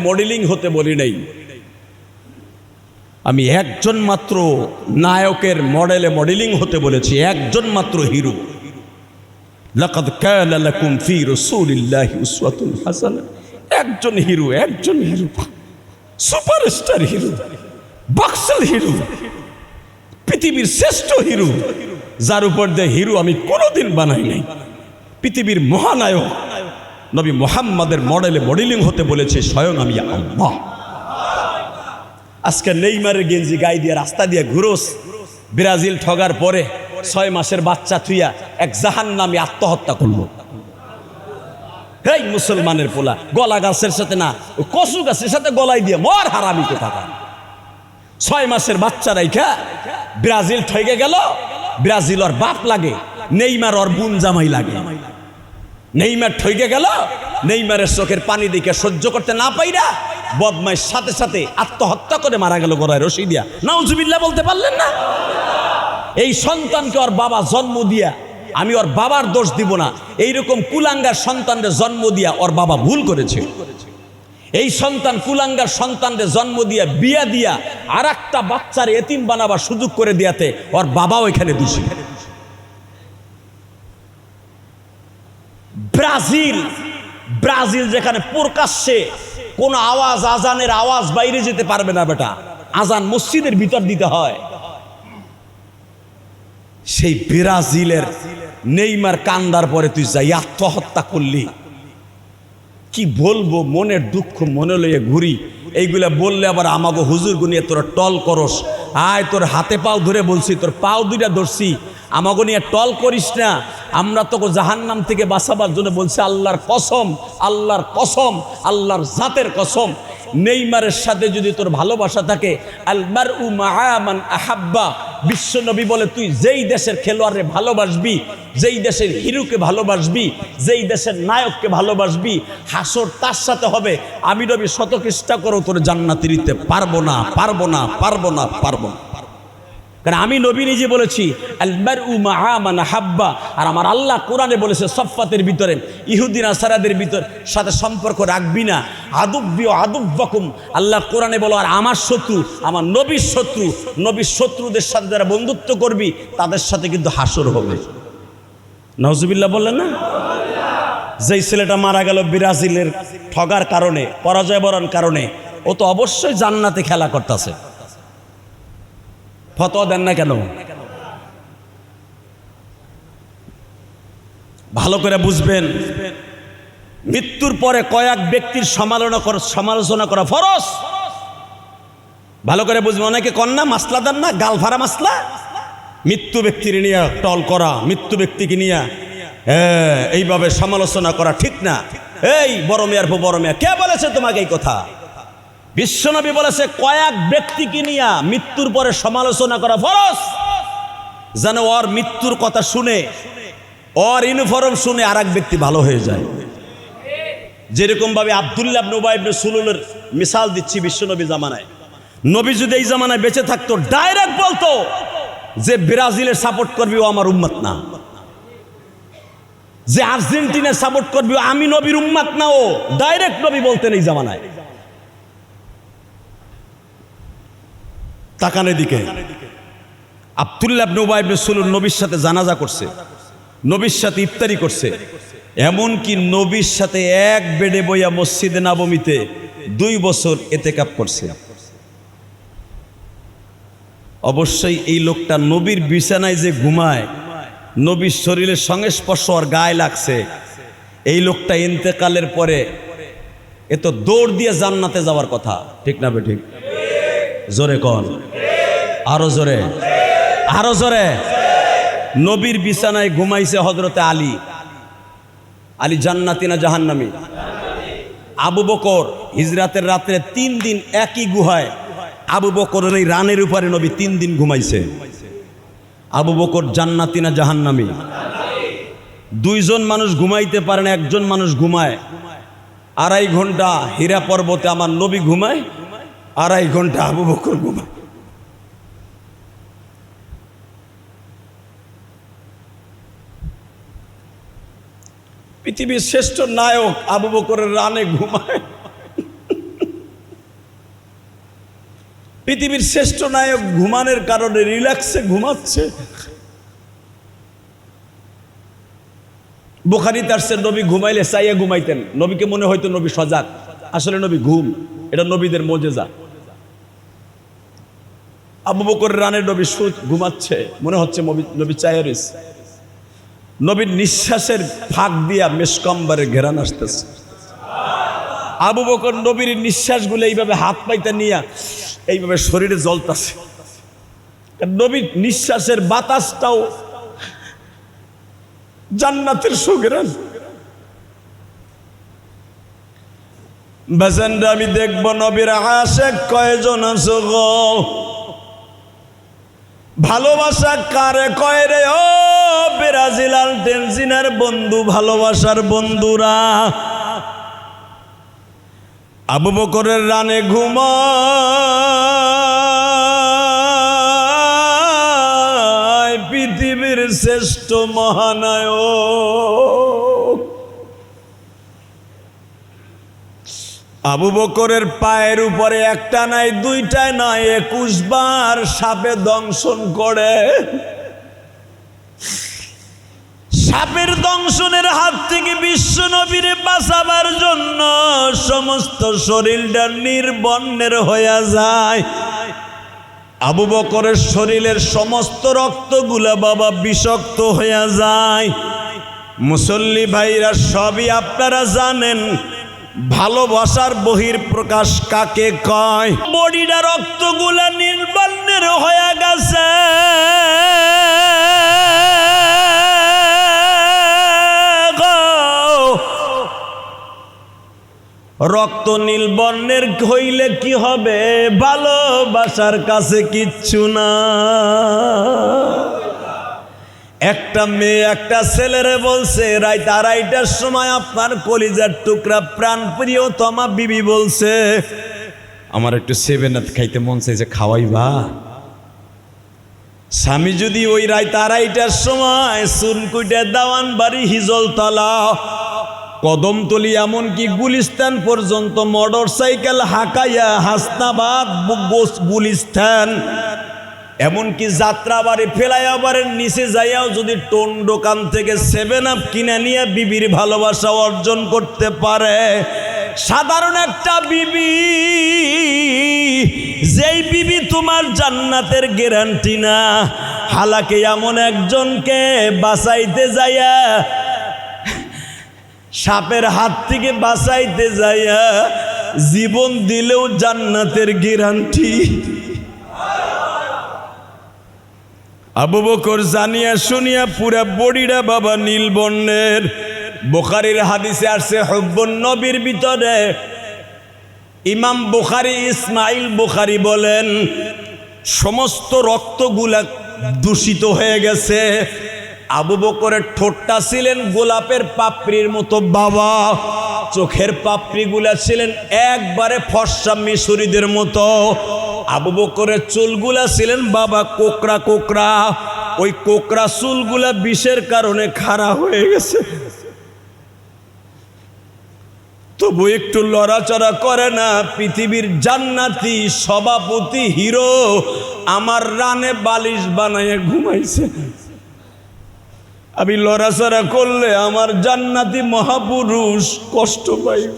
মডেলিং হতে বলি নাই। আমি একজন মাত্র নায়কের মডেলিং হতে বলেছি, একজন মাত্র হিরো। লাকাদ কানা লাকুম ফি রাসূলিল্লাহি উসওয়াতুন হাসানাহ। একজন hero, superstar hero, boxer hero, পৃথিবীর শ্রেষ্ঠ হিরো, যার উপর দিয়ে হিরো আমি কোনোদিন বানাই নাই। পৃথিবীর মহানায়ক নবী মুহাম্মাদের মডেলিং হতে বলেছে স্বয়ং আমি আল্লাহ। আজকে নেইমারের গেঞ্জি গায়ে দিয়ে রাস্তা দিয়ে ঘুরোস, ব্রাজিল ঠগার পরে 6 মাসের বাচ্চা থুইয়া এক জাহান্নামী আত্মহত্যা করলো। এই মুসলমানের পোলা, গলা গাছের সাথে না, কচু গাছের সাথে গলাই দিয়ে মর হারামি কোথাকার। 6 মাসের বাচ্চা রাইখা ব্রাজিল ঠগে গেল। ব্রাজিল ওর বাপ লাগে, নেইমার ওর বোন জামাই লাগে। নেইমার ঠগে গেল, নেইমারের চোখের পানি দেখে সহ্য করতে না পাইরা বদমাইশ সাথে সাথে আত্মহত্যা করে মারা গেল গলায় রশি দিয়া। নাউজুবিল্লাহ বলতে পারলেন না? এই সন্তানকে ওর বাবা জন্ম দিয়া, আমি ওর বাবার দোষ দিব না, এইরকম কুলাঙ্গার সন্তানদের জন্ম দিয়া ওর বাবা ভুল করেছে। এই সন্তান কুলাঙ্গার সন্তানদের জন্ম দিয়া বিয়া দিয়া আর একটা বাচ্চার এতিম বানাবার সুযোগ করে দিয়াতে ওর বাবাও এখানে দোষী। ব্রাজিল যেখানে প্রকাশ্যে কোন আওয়াজ, আজানের আওয়াজ বাইরে যেতে পারবে না বেটা, আজান মসজিদের ভিতর দিতে হয়। সেই ব্রাজিলের নেইমার কান্দার পরে তুই যাই আত্মহত্যা করলি। কি বলবো, মনের দুঃখ মনে লইয়ে ঘুরি। এইগুলা বললে আবার আমাকে হুজুর গুনিয়ে তোরা টল করস। আয় তোর হাতে পাও ধরে বলছি, তোর পাও দুইটা ধরছি, আমাকে নিয়ে টল করিস না। আমরা তোকে জাহান্নাম থেকে বাঁচাবার জন্য বলছি আল্লাহর কসম, আল্লাহর কসম, আল্লাহর জাতের কসম, নেইমারের সাথে যদি তোর ভালোবাসা থাকে, আল মারউ মাআ মান আহাব্বা, বিশ্ব নবী বলে তুই যেই দেশের খেলোয়াড়ে ভালোবাসবি, যেই দেশের হিরোকে ভালোবাসবি, যেই দেশের নায়ককে ভালোবাসবি, হাসর তার সাথে হবে। আমি নবী শত চেষ্টা করো তোর জান্নাতে দিতে পারবো না। কারণ আমি নবী নিজে বলেছি আল মারউ মাআ মান আহাব্বা, আর আমার আল্লাহ কোরআনে বলেছে সফফাতের ভিতরে ইহুদি নাসারাদের ভিতর সাথে সম্পর্ক রাখবি না। আদুব্বি আদুব্বাকুম, আল্লাহ কোরআনে বলো আর আমার শত্রু আমার নবীর শত্রু, নবীর শত্রুদের সাথে যারা বন্ধুত্ব করবি তাদের সাথে কিন্তু হাসর হবে। নাউজুবিল্লাহ বললেন না? যেই ছেলেটা মারা গেল ব্রাজিলের ঠগার কারণে, পরাজয় বরণ কারণে, ও তো অবশ্যই জান্নাতে খেলা করতেছে। ফতোয়া দেন না কেন? ভালো করে বুঝবেন, মৃত্যুর পরে কয়েক ব্যক্তির সমালোচনা করা ফরজ। ভালো করে বুঝবেন। অনেকে কন্যা মাসলা দেন না, গালফারা মাসলা, মৃত্যু ব্যক্তির নিয়ে টল করা, মৃত্যু ব্যক্তিকে নিয়ে এইভাবে সমালোচনা করা ঠিক না। এই বড় মেয়ার বড় মেয়া, কে বলেছে তোমাকে এই কথা? বিশ্বনবী বলেছে কয়েক ব্যক্তিকে নিয়ে মৃত্যুর পরে সমালোচনা করা ফরজ, যেন ওর মৃত্যুর কথা শুনে, ওর ইউনিফর্ম শুনে আর এক ব্যক্তি ভালো হয়ে যায়। যেরকম ভাবে আব্দুল্লাহ ইবনে উবাই ইবনে সুলুলের মিসাল দিচ্ছি বিশ্বনবী জামানায়। নবী যদি এই জামানায় বেঁচে থাকতো ডাইরেক্ট বলতো যে ব্রাজিলের সাপোর্ট করবি ও আমার উম্মত না, যে আর্জেন্টিনার সাপোর্ট করবি আমি নবীর উম্মত না। ও ডাইরেক্ট নবী বলতেন এই জামানায়। তাকানের দিকে আব্দুল্লাহ ইবনে উবাই ইবনে সুলুল নবীর সাথে জানাজা করছে, নবীর সাথে ইফতারি করছে, এমনকি নবীর সাথে এক বেডে বইয়া মসজিদে নববীতে 2 বছর ইতিকাফ করছে। অবশ্যই এই লোকটা নবীর বিছানায় যে ঘুমায়, নবীর শরীরের সংস্পর্শ আর গায়ে লাগছে, এই লোকটা ইন্তেকালের পরে এ তো দৌড় দিয়ে জান্নাতে যাওয়ার কথা। ঠিক না বেঠিক? জোরে কন, আরো জোরে, আরো জোরে। নবীর বিছানায় ঘুমাইছে হযরতে আলী। আলী জান্নাতি না জাহান্নামী? আবু বকর হিজরাতের রাত্রে 3 দিন একই গুহায়, আবু বকরের এই রানের উপরে নবী 3 দিন ঘুমাইছে। আবু বকর জান্নাতি না জাহান্নামী? 2 জন মানুষ ঘুমাইতে পারে না, একজন মানুষ ঘুমায়। 2.5 ঘন্টা হীরা পর্বতে আমার নবী ঘুমায়, 2.5 ঘন্টা আবু বকর ঘুমায়। পৃথিবীর শ্রেষ্ঠ নায়ক আবু বকরের রানে ঘুমায়। পৃথিবীর শ্রেষ্ঠ নায়ক ঘুমানোর কারণে রিল্যাক্সে ঘুমাচ্ছে। বুখারীতে আসছে নবী ঘুমাইলে চাইয়া ঘুমাইতেন, নবীকে মনে হয়তো নবী সজাগ, আসলে নবী ঘুম। এটা নবীদের মোজেজা। আবু বকরের রানে নবী ঘুমাচ্ছে, মনে হচ্ছে নবী চাইয়া রয়েছে। নবীর নিঃশ্বাসের ফাঁক দিয়া মেশকম্বরের ঘেরান আসতেছে। আবু বকর নবীর নিঃশ্বাসগুলো এইভাবে হাত পাইতে নিয়ে এইভাবে শরীরে জ্বলতাছে। নবীর নিঃশ্বাসের বাতাসটাও জান্নাতের সুঘ্রাণ। বাজানরা আমি দেখব নবীর আশিক কয়জন আছো গো? ভালোবাসা কারে কয় রে ও ব্রাজিল আর্জেন্টিনার বন্ধু, ভালোবাসার বন্ধুরা। আবু বকরের রানে ঘুমায় পৃথিবীর শ্রেষ্ঠ মহানায়ক। আবু বকরের পায়ের উপরে একটা নাই, দুইটায় নয়, 21 বার সাপে দংশন করে। সাপের দংশনের হাত থেকে বিশ্ব নবীরে বাঁচাবার জন্য সমস্ত শরীরটা নির্বর্ণের হয়ে যায়। আবু বকরের শরীরের সমস্ত রক্তগুলা বাবা বিষাক্ত হয়ে যায়। মুসল্লি ভাইরা সবই আপনারা জানেন ভালোবাসার বহির প্রকাশ কাকে কয়। বডিটা রক্তগুলা নির্বর্ণের হয়ে গেছে। রক্ত নীল বর্ণের হইলে কি হবে? ভালোবাসার কাছে কিচ্ছু না। একটা মেয়ে একটা ছেলেরে বলছে রাত 2:30টার সময়, আপনার কলিজার টুকরা প্রাণ প্রিয়তমা বিবি বলছে আমার একটু 7 খাইতে মন চাইছে, খাওয়াইবা? স্বামী যদি ওই রাত 2:30টার সময় চুনকুইটা দেওয়ান বাড়ি, হিজলতলা, কদমতলি, এমনকি গুলিস্তান পর্যন্ত মোটর সাইকেল হাঁকাইয়া হাসনাবাদ, গুলিস্তান, এমনকি যাত্রাবাড়ি ফ্লাইওভারের নিচে যাইয়াও যদি টোন দোকান থেকে 7 কিনে নিয়ে বিবির ভালোবাসা অর্জন করতে পারে, সাধারণ একটা বিবি, যেই বিবি তোমার জান্নাতের গ্যারান্টি না, হালাকে এমন একজনকে বাঁচাইতে যাইয়া, সাপের হাত থেকে বাঁচাইতে যাইয়া জীবন দিলেও জান্নাতের গ্যারান্টি। আবু বকর জানিয়া শুনিয়া পুরা বডিটা বাবা নীল বর্ণের। বুখারীর হাদিসে আসছে হুব্বুন নবীর ভিতরে ইমাম বুখারী, ইসমাইল বুখারী বলেন সমস্ত রক্তগুলা দূষিত হয়ে গেছে। আবু বকরের ঠোঁটটা ছিলেন গোলাপের পাপড়ির মতো বাবা, চোখের পাপড়িগুলা ছিলেন একবারে ফর্সা মিশরীদের মতো। আবু বকরের চুলগুলা ছিলেন বাবা কোকড়া কোকড়া, ওই কোকড়া চুলগুলা বিষের কারণে খাড়া হয়ে গেছে, তবু একটু লড়াচড়া করে না। পৃথিবীর জান্নাতি সভাপতি হিরো আমার রানে বালিশ বানায় ঘুমাইছে। আমি লড়াচড়া করলে আমার জান্নাতি মহাপুরুষ কষ্ট পাইব,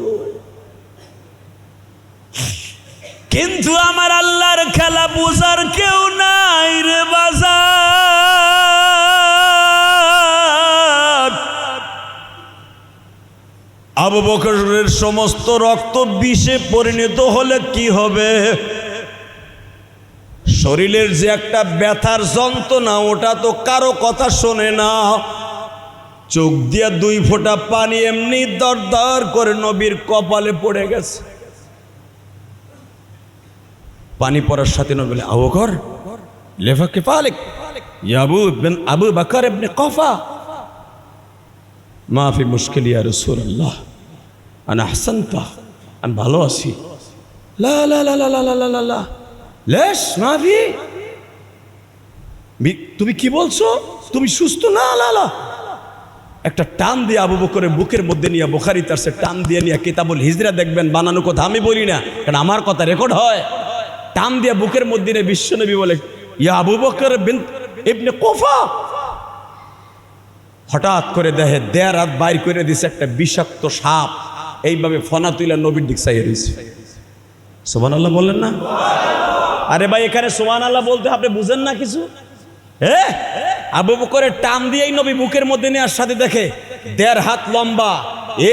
কিন্তু আমার আল্লাহর খেলা বুঝার কেউ নাই রে বাজার। আবু বকরের সমস্ত রক্ত বিষে পরিণত হলে কি হবে? শরীরের যে একটা ব্যথার যন্ত্রণা, ওটা তো কারো কথা শোনে না। চোখ দিয়া 2 ফোঁটা পানি এমনি দর দর করে নবীর কপালে পড়ে গেছে। পানি পড়ার সাথে নবী বলে, আবু বকর লেফা কে ফালিক ইয়া আবু বকর ইবনে কুফা মা ফি মুশকিল ইয়া রাসূলুল্লাহ আনা আহসানতা, আমি ভালো আছি। লা লা লা লা লা লা লা লা লেশ মাফি, তুমি কি বলছো? তুমি সুস্থ না? লা লা, একটা টান দিয়ে আবু বকরের বুকের মধ্যে নিয়ে, বুখারী তার সে টান দিয়ে নিয়ে, কিতাবুল হিজরা দেখবেন, বানানো কথা আমি বলি না, কারণ আমার কথা রেকর্ড হয়। টান দিয়ে বুকের মধ্যে নিয়ে বিশ্বনবী বলে, ইয়া আবু বকর ইবনে কুফা, হঠাৎ করে দেখে দেড় হাত বাইর করে দিছে একটা বিষাক্ত সাপ, এইভাবে ফনা তুইলা নবীর দিক চাইয়ে দিছে। সুবহানাল্লাহ বললেন না? আরে ভাই এখানে সুবহানাল্লাহ বলতে আপনি বুঝেন না কিছু? হ্যাঁ, আবু বকরের টান দিয়েই নবী বুকের মধ্যে নেওয়ার সাথে দেখে দেড় হাত লম্বা,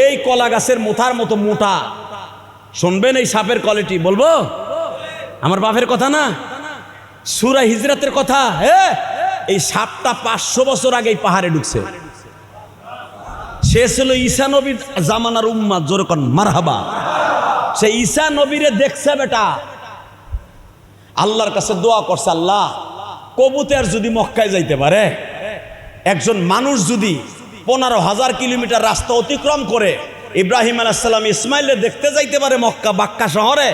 এই কলা গাছের মোথার মতো মোটা। শুনবেন এই সাপের কোয়ালিটি? বলবো? আমার বাপের কথা না, সূরা হিজরাতের কথা। হ্যাঁ, এই সাপটা 500 বছর আগে এই পাহাড়ে ঢুকছে। সে ছিল ঈসা নবীর জামানার উম্মাত, জোরে কোন মারহাবা। সে ঈসা নবীরে দেখছে বেটা, আল্লাহর কাছে দোয়া করছে, আল্লাহ কবুতর যদি মক্কায় যাইতে পারে, একজন মানুষ যদি 15,000 কিলোমিটার রাস্তা অতিক্রম করে ইব্রাহিম আলাইহিস সালাম ইসমাইলে দেখতে যাইতে পারে মক্কা বাক্কা শহরে,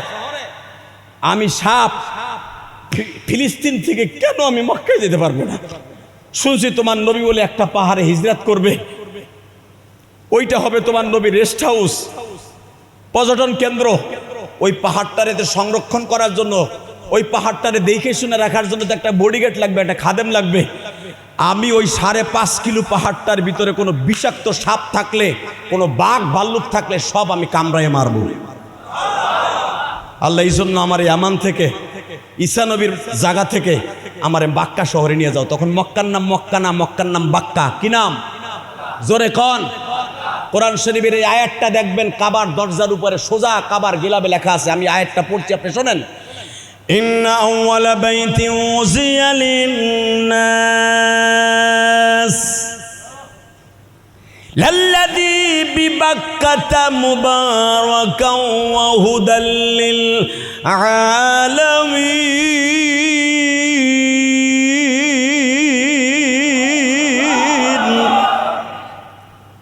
আমি সাপ ফিলিস্তিন থেকে কেন আমি মক্কায় যেতে পারবো না? শুনছি তোমার নবী বলে একটা পাহাড়ে হিজরত করবে, ওইটা হবে তোমার নবী রেস্ট হাউস, পর্যটন কেন্দ্র। ওই পাহাড়টারে সংরক্ষণ করার জন্য, ওই পাহাড়টারে দেখে শুনে রাখার জন্য তো একটা বডিগার্ড লাগবে, একটা খাদেম লাগবে। আমি ওই 5.5 কিলো পাহাড়টার ভিতরে কোনো বিষাক্ত সাপ থাকলে, কোনো বাঘ ভাল্লুক থাকলে সব আমি কামড়ায় মারবো। আল্লাহ এই জন্য আমার ইয়ামান থেকে, ঈসা নবীর জায়গা থেকে আমার বাক্কা শহরে নিয়ে যাও। তখন মক্কার নাম মক্কা না, মক্কার নাম বাক্কা। কি নাম? জোরে কন। কোরআন শরীফের এই আয়াতটা দেখবেন কাবার দরজার উপরে সোজা কাবার গিলাবে লেখা আছে। আমি আয়াতটা পড়ছি, আপনি শোনেন। ইন্না আউওয়ালা বাইতিন উযিয়া লিন-নাস লাল্লাযী বিবাক্কাতা মুবারাকান ওয়া হুদাল লিল আলামিন।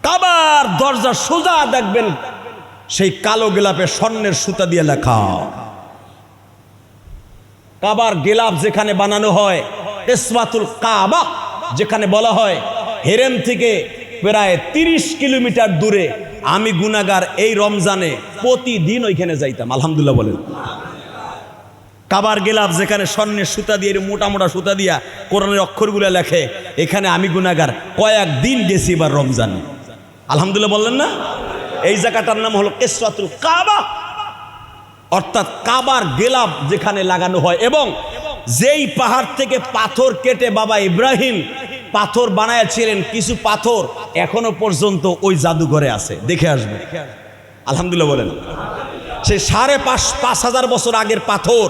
কাবার দরজা সোজা দেখবেন সেই কালো গিলাপে স্বর্ণের সুতা দিয়ে লেখা। কাবার গিলাপ যেখানে বানানো হয়, ইসমাতুল কাবা যেখানে বলা হয়, হেরেম থেকে প্রায় 30 কিলোমিটার দূরে আমি গুনাহগার এই রমজানে প্রতিদিন ওইখানে যাইতাম। আলহামদুলিল্লাহ বলেন। কাবার গিলাপ যেখানে স্বর্ণের সুতা দিয়ে, মোটা মোটা সুতা দিয়া কোরআনের অক্ষরগুলো লেখে, এখানে আমি গুনাহগার কয়েকদিন গেছি এবার রমজানে। আলহামদুলিল্লাহ বললেন না? এই জায়গাটার নাম হলো কিসরাতুল কাবা, অর্থাৎ কাবার গিলাপ যেখানে লাগানো হয়। এবং যেই পাহাড় থেকে পাথর কেটে বাবা ইব্রাহিম পাথর বানাইছিলেন, কিছু পাথর এখনো পর্যন্ত ওই জাদুঘরে আছে, দেখে আসবে। আলহামদুলিল্লাহ বলেন। সেই 5,500 বছর আগের পাথর,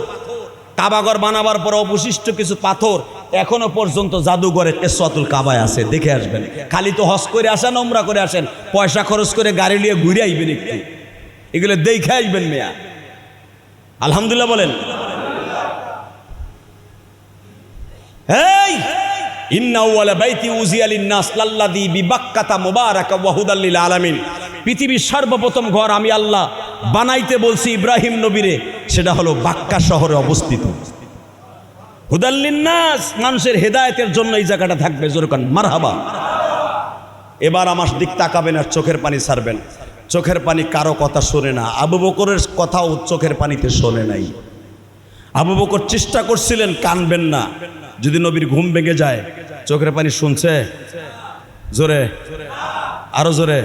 কাবাঘর বানাবার পর অবশিষ্ট কিছু পাথর এখনো পর্যন্ত জাদুঘরে কিসরাতুল কাবায় আছে, দেখে আসবেন। খালি তো হজ করে আসেন, উমরা করে আসেন, পয়সা খরচ করে গাড়ি নিয়ে ঘুরে আইবেন, একটু এগুলো দেখে আসবেন মেয়া। আলহামদুলিল্লাহ বলেন। এই ইন্না আউওয়ালা বাইতি উযিয়া লিন-নাস লাল্লাযী বিবাক্কাতা মুবারাকান ওয়া হুদাল লিল আলামিন। পৃথিবীর সর্বপ্রথম ঘর আমি আল্লাহ বানাইতে বলছি ইব্রাহিম নবীরে, সেটা হলো বাক্কা শহরে অবস্থিত। হুদাল লিন-নাস, মানুষের হেদায়েতের জন্য এই জায়গাটা থাকবে। জোরে কান মারহাবা। এবার আমার দিক তাকাবেন আর চোখের পানি ছাড়বেন। চোখের পানি কারো কথা শোনে না। আবু বকরের কথাও চোখের পানিতে শোনে নাই। আবু বকর চেষ্টা করছিলেন কানবেন না, যদি নবীর ঘুম ভেঙে যায়। চোখের পানি শুনছে? জোরে, আরো জোরে।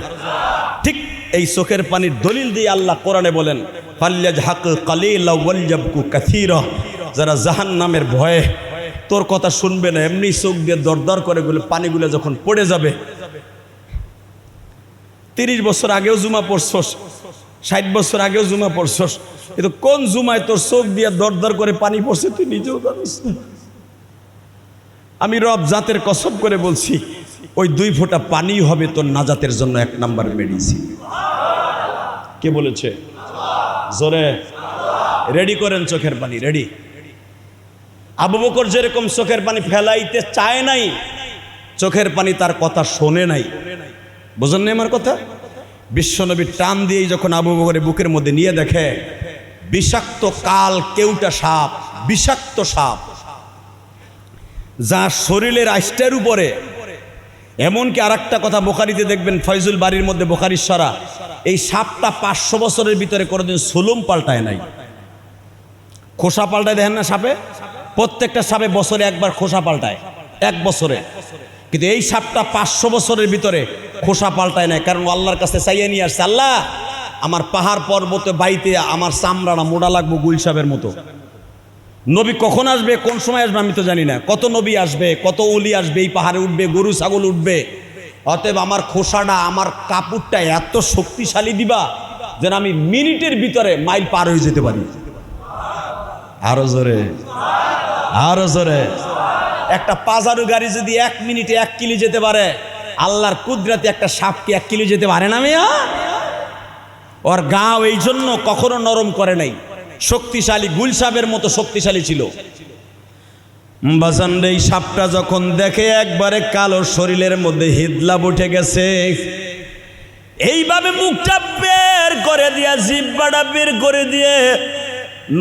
ঠিক এই চোখের পানির দলিল দিয়ে আল্লাহ কোরআনে বলেন, ফালইয়াজহাকু কালিলাও ওয়ালইয়াবকু কাসীরা। যারা জাহান্নামের ভয়ে তোর কথা শুনবে না, এমনি চোখ দিয়ে দরদর করে গুলো পানিগুলো যখন পড়ে যাবে। 30 বছর আগেও জুমা পড়ছস, 60 বছর আগেও জুমা পড়ছস, কিন্তু কোন জুমায় তোর চোখ দিয়ে দরদর করে পানি পড়ছে তুই নিজেও জানিস না। আমি রব জাতের কসম করে বলছি, ওই 2 ফোঁটা পানি হবে তোর নাজাতের জন্য 1 নাম্বার মেডিসিন। কে বলেছে? জোরে। রেডি করেন চোখের পানি, রেডি। আবু বকর যেরকম চোখের পানি ফেলাইতে চায় নাই, চোখের পানি তার কথা শোনে নাই। বুঝেন না আমার কথা? বিশ্বনবীর টান দিয়েই যখন আবু বকরের বুকের মধ্যে নিয়ে দেখে বিষাক্ত কাল কেউটা সাপ, বিষাক্ত সাপ, যা শরীরের আইষ্টের উপরে। এমনকি আর একটা কথা বুখারীতে দেখবেন, ফয়জুল বাড়ির মধ্যে বুখারীর সরা, এই সাপটা 500 বছরের ভিতরে কোনোদিন সুলুম পাল্টায় নাই। খোসা পাল্টায় দেখেন না সাপে? প্রত্যেকটা সাপে বছরে একবার খোসা পাল্টায়, 1 বছরে। কিন্তু এই সাপটা 500 বছরের ভিতরে খোসা পাল্টায় নাই, কারণ আল্লাহর কাছে চাইয়ে নিয়ে আসছে, আল্লাহ আমার পাহাড় পর্বতে বাইতে আমার চামড়াটা মোড়া লাগবো গুল সাপের মতো। নবী কখন আসবে, কোন সময় আসবে আমি তো জানি না, কত নবী আসবে, কত ওলি আসবে, এই পাহাড়ে উঠবে, গরু ছাগল উঠবে। অতএব আমার খোসাটা, আমার কাপড়টা এত শক্তিশালী দিবা যেন আমি মিনিটের ভিতরে মাইল পার হয়ে যেতে পারি। আরো জোরে, আরো জোরে। একটা পাজারু গাড়ি যদি 1 মিনিটে 1 কিলো যেতে পারে, আল্লাহর কুদরতে একটা সাপ কি 1 কিলো যেতে পারে না মিয়া? ওর গাও এই জন্য কখনো নরম করে নাই, শক্তিশালী, গুলসাবের মতো শক্তিশালী ছিল। বাজান এই সাপটা যখন দেখে একবারে কালো শরীরের মধ্যে হিদলাব উঠে গেছে, এইভাবে মুখটা বের করে দিয়া, জিহ্বাটা বের করে দিয়ে,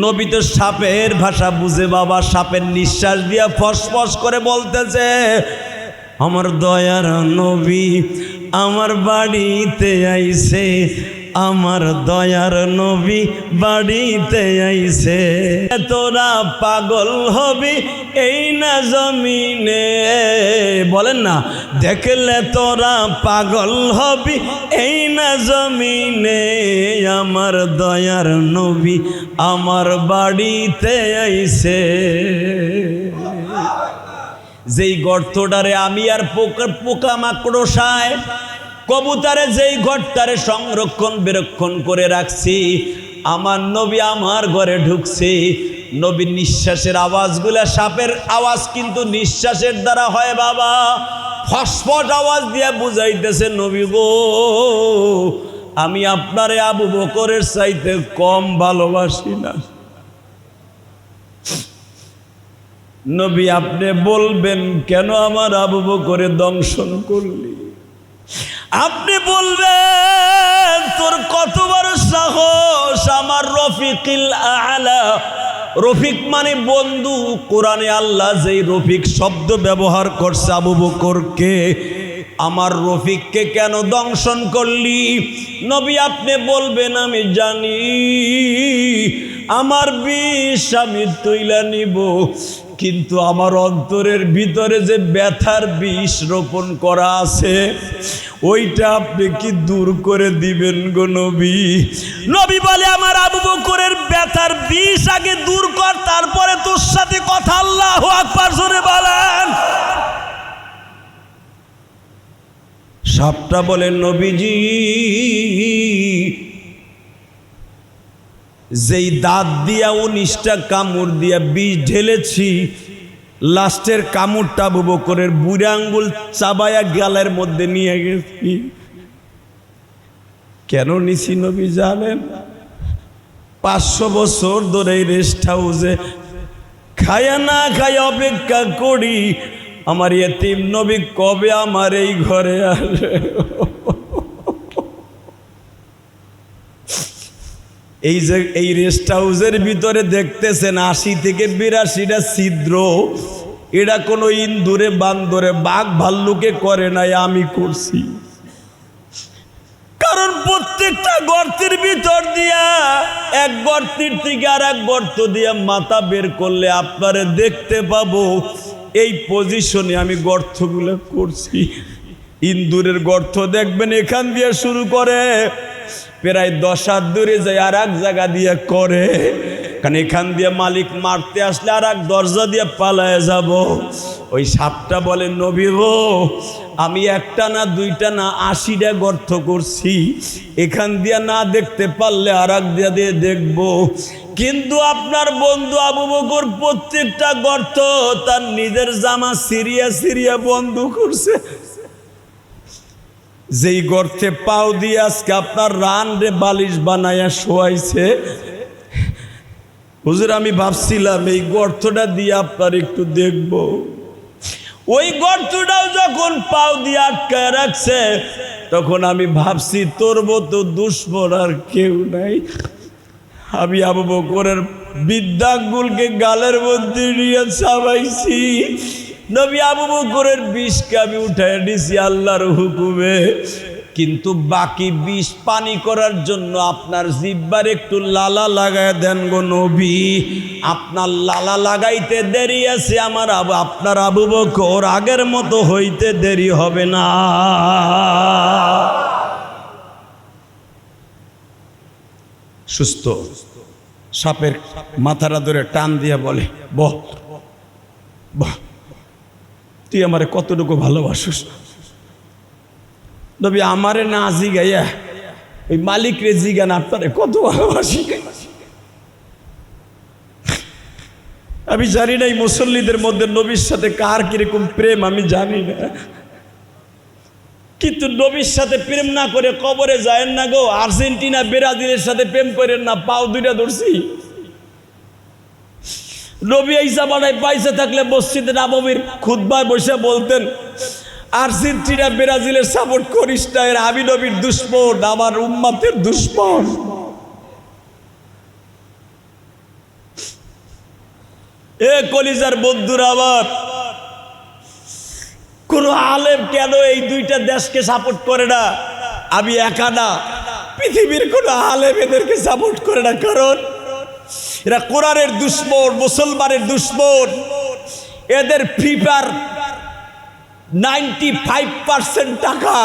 নবী তো সাপের ভাষা বুঝে বাবা, সাপের নিঃশ্বাস দিয়া ফসফস করে বলতেছে, আমার দয়ার নবী আমার বাড়িতে আইছে, আমার দয়ার নবী বাড়িতে আইছে। তোরা পাগল হবি এই না জমিনে, বলেন না, দেখলে তোরা পাগল হবি এই না জমিনে, আমার দয়ার নবী আমার বাড়িতে আইছে। যেই গর্তটারে আমি আর পোকা মাকড়সায়, কবুতরে যেই ঘরটারে সংরক্ষণ বেরক্ষণ করে রাখছি, আমার নবী আমার ঘরে ঢুকছে। নবীর নিঃশ্বাসের আওয়াজগুলা, সাপের আওয়াজ কিন্তু নিঃশ্বাসের দ্বারা হয় বাবা, ফসফট আওয়াজ দিয়ে বুঝাইতেছে, নবী গো আমি আপনারে আবু বকরের চাইতে কম ভালোবাসি না। নবী আপনি বলবেন কেন আমার আবু বকরে দংশন করলি? আপনি বলবেন তোর কত বড় সাহস, আমার রফিকিল আলা, রফিক মানে বন্ধু, কোরআনে আল্লাহ যেই রফিক শব্দ ব্যবহার করছে আবু বকরকে, আমার রফিককে কেন দংশন করলি? নবী আপনি বলবেন আমি জানি আমার বিষ আমি তুইলা নিব, কিন্তু আমার অন্তরের ভিতরে যে ব্যথার বিষ রোপণ করা আছে ওইটা আপনি কি দূর করে দিবেন গো নবী? নবী বলে আমার আবু বকরের ব্যথার বিষ আগে দূর কর, তারপরে তোর সাথে কথা। আল্লাহু আকবার জোরে বলেন। সাপটা বলে নবীজি যেই দাঁত দিয়া 19টা কামড় দিয়া বিষ ঢেলেছি, লাস্টের কামড়টা আবু বকরের বুড়া আঙ্গুল চাবায়া গালের মধ্যে নিয়ে গেছি। কেন নিছি নবী জানেন? 500 বছর ধরে রেস্ট হাউসে খায়া না খায়া অপেক্ষা করি আমার এতিম নবী কবে আমার এই ঘরে আসবে। এই যে এই রেস্ট হাউসের ভিতরে দেখতেছেন 80 থেকে 82টা ছিদ্র, এটা কোনো ইন্দুরে বান্দরে বাঘ ভাল্লুকে করে নাই, আমি করছি। কারণ প্রত্যেকটা গর্তের ভিতর দিয়া, এক গর্তের থেকে আর এক গর্ত দিয়া মাথা বের করলে আপনারে দেখতে পাবো। এই পজিশনে আমি গর্তগুলো করছি। ইন্দুরের গর্ত দেখবেন এখান দিয়ে শুরু করে, প্রায় 10 হাত দূরে যায় আর এক জায়গা দিয়ে করে, কারণ এখান দিয়ে মালিক মারতে আসলে আর এক দরজা দিয়ে পালায় যাব। ওই সাপটা বলে নবী গো আমি একটা না দুইটা না 80টা গর্ত করছি, এখান দিয়ে না দেখতে পারলে আর এক দিয়ে দেখবো। কিন্তু আপনার বন্ধু আবু বকর প্রত্যেকটা গর্ত তার নিজের জামা সিরিয়া সিরিয়া বন্ধ করছে। যেই গর্তে পাও দিয়ে আজকে আপনার রান রে বালিশ বানায়া শোয়াইছে, হুজুর আমি ভাবছিলাম এই গর্তটা দিয়ে আপনার একটু দেখব। ওই গর্তটাও যখন পাও দিয়ে আটকায় রাখছে, তখন আমি ভাবছি তোর মতো দুশ্মন আর কেউ নাই। আমি আবু বকরের বিদ্যাঙ্গুলকে গালের মধ্যে নিয়ে চাবাইছি। নবী আবু বকরের বিষকে আমি উঠাই নিছি আল্লাহর হুকুমে। কিন্তু বাকি বিষ পানি করার জন্য আপনার জিহ্বার একটু লালা লাগায় দেন গো নবী। আপনার লালা লাগাইতে দেরি আছে, আপনার আবু বকর আগের মতো হইতে দেরি হবে না। সুস্থ সাপের মাথাটা ধরে টান দিয়া বলে, বহ বহ, তুই আমারে কতটুকু ভালোবাসিস? নবী আমারে না জিগাইয়া ওই মালিক রে জিগান আপনারে কত ভালোবাসি। আমি জানি না এই মুসল্লিদের মধ্যে নবীর সাথে কার কিরকম প্রেম, আমি জানি না, কিন্তু নবীর সাথে প্রেম না করে কবরে যায়েন না গো। আর্জেন্টিনা ব্রাজিলের সাথে প্রেম করেন না, পাও দুইটা ধরছি। নবী এই জামানায় বাইসে থাকলে মসজিদে নববীর খুতবায় বসে বলতেন, আর্জেন্টিনা ব্রাজিলের সাপোর্ট করিস না, এর আমি নবীর দুশমন, আমার উম্মতের দুশমন। এ কলিজার বন্ধুরা আমার, কোন আলেম কেন এই দুইটা দেশকে সাপোর্ট করে না? আমি একা না, পৃথিবীর কোন আলেম এদেরকে সাপোর্ট করে না, কারণ এরা কোরআনের দুশমন, মুসলমানের দুশমন। এদের ফিফার 95% টাকা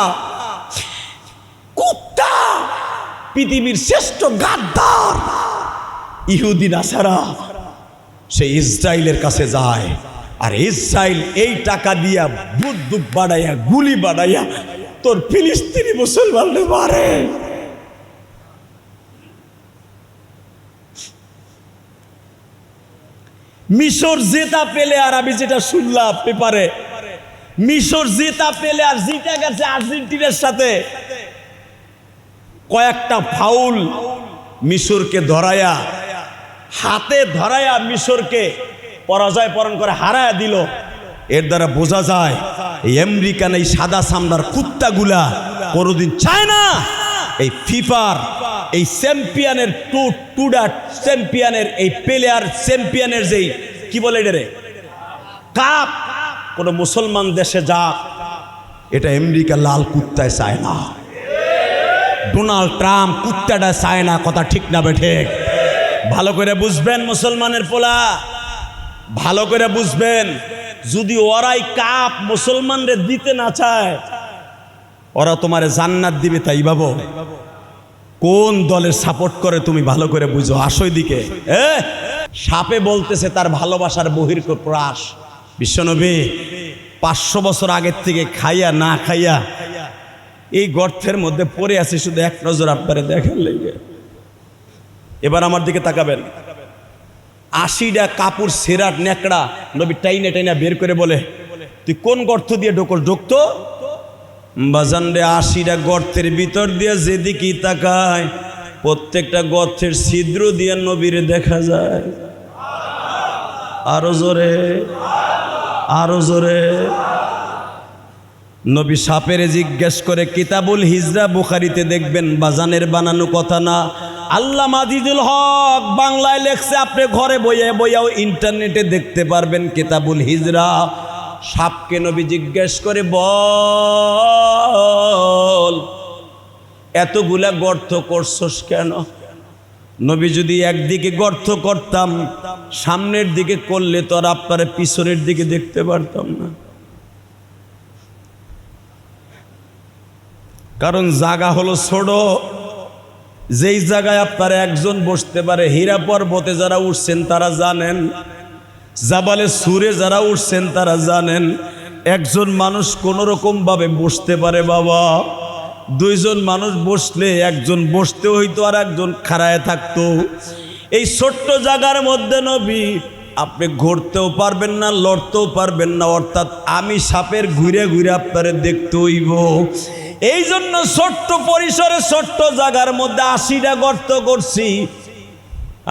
কুত্তা, পৃথিবীর শ্রেষ্ঠ গাদ্দার ইহুদি নাসারা, সে ইসরায়েলের কাছে যায়, আর ইসরায়েল এই টাকা দিয়া বুদ্ধ বানাইয়া গুলি বানাইয়া তোর ফিলিস্তিনি মুসলমানদের মারে। মিশর জেতা পেলে, আর আমি যেটা শুনলাম পেপারে, মিশর জেতা পেলে আর জিতে গেছে আর্জেন্টিনার সাথে, কয়েকটা ফাউল মিশরকে ধরায়া, হাতে ধরায়া মিশরকে পরাজয় পরণ করে হারায়া দিল। এর দ্বারা বোঝা যায় এই আমেরিকান এই সাদা চামড়ার কুত্তাগুলা কোনোদিন চায় না এই ফিফার এই চ্যাম্পিয়নের টুডা চ্যাম্পিয়নের এই প্লেয়ার চ্যাম্পিয়নের যেই কি বলে এটা রে কাপ কোন মুসলমান দেশে যাক, এটা আমেরিকা লাল কুত্তায় চায় না, ডোনাল্ড ট্রাম্প কুত্তাটা চায় না। কথা ঠিক না বেঠিক? ভালো করে বুঝবেন মুসলমানের পোলা, ভালো করে বুঝবেন। যদি ওরাই কাপ মুসলমানদের দিতে না চায়, ওরা তোমারে জান্নাত দিবে তাই ভাবো? কোন দলের সাপোর্ট করে তুমি ভালো করে বুঝো। আসো দিকে। সাপে বলতেছে তার ভালোবাসার বহিঃপ্রকাশ। বিশ্বনবী 500 বছর আগের থেকে খাইয়া না খাইয়া এই গর্তের মধ্যে পড়ে আছে, শুধু এক নজর আপনারে দেখার লেগে। এবার আমার দিকে তাকাবেন। 80টা কাপড় সেরাট নেকড়া নবী টাইনা টাইনা বের করে বলে, তুই কোন গর্ত দিয়ে ঢুকতো? বাজান রে, 80টা গর্তের ভিতর দিয়ে যেদিকেই তাকায় প্রত্যেকটা গর্তের ছিদ্র দিয়ে নবীরে দেখা যায়। আরো জোরে, আরো জোরে। নবী সাপেরে জিজ্ঞেস করে, কিতাবুল হিজরা বুখারীতে দেখবেন, বাজানের বানানো কথা না। আল্লামা আজিজুল হক বাংলায় লেখছে, আপনি ঘরে বইয়াও ইন্টারনেটে দেখতে পারবেন কিতাবুল হিজরা। সাপকে নবী জিজ্ঞেস করে, বল এতগুলা গর্ত করছস কেন? নবী যদি একদিকে গর্ত করতাম, সামনের দিকে করলে তো আর আপনার পিছনের দিকে দেখতে পারতাম না, কারণ জায়গা হলো ছোট। যেই জায়গায় আপনার একজন বসতে পারে, হীরা পর্বতে যারা উঠছেন তারা জানেন, জাবালে সুরে যারা উঠছেন তারা জানেন, একজন মানুষ কোন রকম ভাবে বসতে পারে বাবা। 2 জন মানুষ বসলে একজন বসতে হইতো আর একজন খাড়ায় থাকতো। এই ছোট্ট জায়গার মধ্যে নবী আপনি ঘুরতেও পারবেন না, লড়তেও পারবেন না, অর্থাৎ আমি সাপের ঘুরে ঘুরে আপনারে দেখতে হইব। এই জন্য ছোট্ট পরিসরে ছোট্ট জায়গার মধ্যে 80টা গর্ত করছি।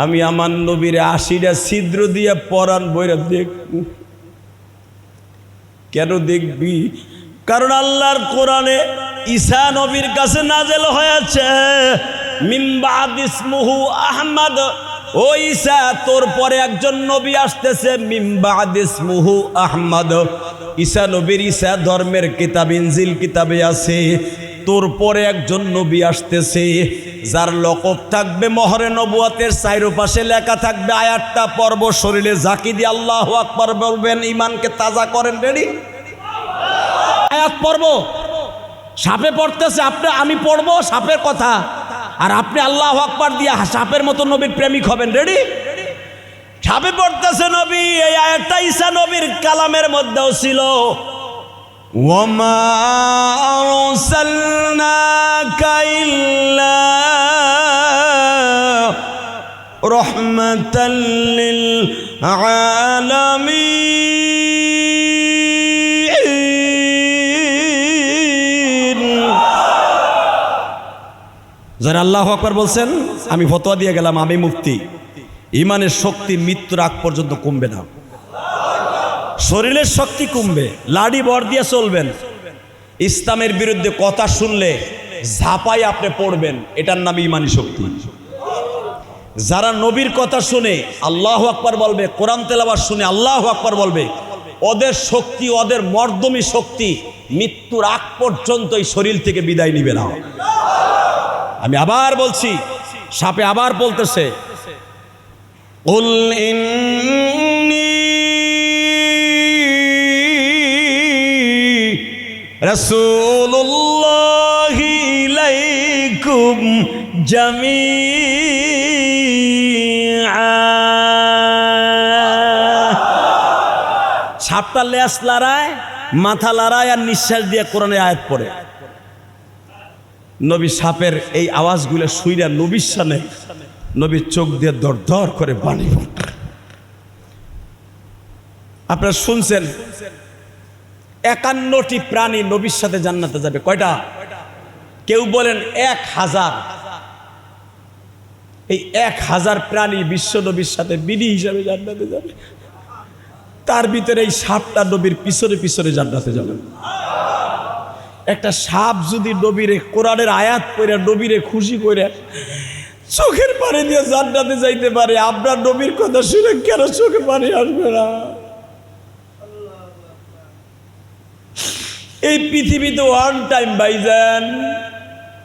আমি আমার নবীর 80টা ছিদ্র দিয়ে পরাণ বইরা দেখব। কেন দেখবি? কারণ আল্লাহর কোরআনে ঈসা নবীর কাছে নাজেল হয়েছে, মিন বাদ ইসমুহু আহমদ, ও ঈসা তোর পরে একজন নবী আসতেছে, মিন বাদ ইসমুহু আহমদ। ঈসা নবীর ঈসা ধর্মের কিতাব ইনজিল কিতাবে আছে, তোর পরে একজন নবী আসতেছে, যার লকব থাকবে মোহরে নবুয়তের চারপাশে লেখা থাকবে আয়াতটা পর্ব শরীরে জাকি দিয়ে আল্লাহু আকবার বলবেন, ইমানকে তাজা করেন। রেডি? আয়াত পর্ব সাপে পড়তেছে, আমি পড়বো সাপের কথা, আর আপনি আল্লাহু আকবার দিয়ে সাপের মতো নবীর প্রেমিক হবেন। রেডি? সাপে পড়তেছে নবী, এই আয়াতটা ঈসা নবীর কালামের মধ্যেও ছিল, ওয়ামা আরসালনাকা ইল্লা রাহমাতাল লিল আলামিন। যারা আল্লাহু আকবার বলছেন, আমি ফতোয়া দিয়ে গেলাম, আমি মুফতি, ইমানের শক্তি মৃত্যুর আগ পর্যন্ত কমবে না, শরীরের শক্তি কমবে, লাডি বর দিয়ে চলবেন। ইসলামের বিরুদ্ধে কথা শুনলে ঝাঁপাই আপনি পড়বেন, এটার নাম ইমানি শক্তি। যারা নবীর কথা শুনে আল্লাহু আকবার বলবে, কোরআন তেলাওয়াত শুনে আল্লাহু আকবার বলবে, ওদের শক্তি, ওদের মর্দমী শক্তি মৃত্যুর আগ পর্যন্ত এই শরীর থেকে বিদায় নিবে না। আমি আবার বলছি, সাপে আবার বলতেছে, কুল ইন্নী রাসূলুল্লাহি ইলাইকুম জামিআ। সাপটা লেজ লড়ায়, মাথা লড়ায়, আর নিঃশ্বাস দিয়ে কোরআনের আয়াত পড়ে। নবী সাপের এই আওয়াজগুলো শুইরা নবীর সামনে নবীর চোখ দিয়ে দর দর করে পানি পড়ে। আপনারা শুনছেন 51টি প্রাণী নবীর সাথে জান্নাতে যাবে। কয়টা? কেউ বলেন 1000। এই 1000 প্রাণী বিশ্ব নবীর সাথে বিধি হিসাবে জান্নাতে যাবে। তার ভিতরে এই সাপটা নবীর পিছনে পিছনে জান্নাতে যাবে। একটা সাপ যদি নবীরে কোরআনের আয়াত পড়ে নবীরে খুশি করে চোখের পানি দিয়ে জান্নাতে যাইতে পারে, আপনার নবীর কথা শুনে কেন চোখে পানি আসবে না? এই পৃথিবীতে ওয়ান টাইম ভাইজান,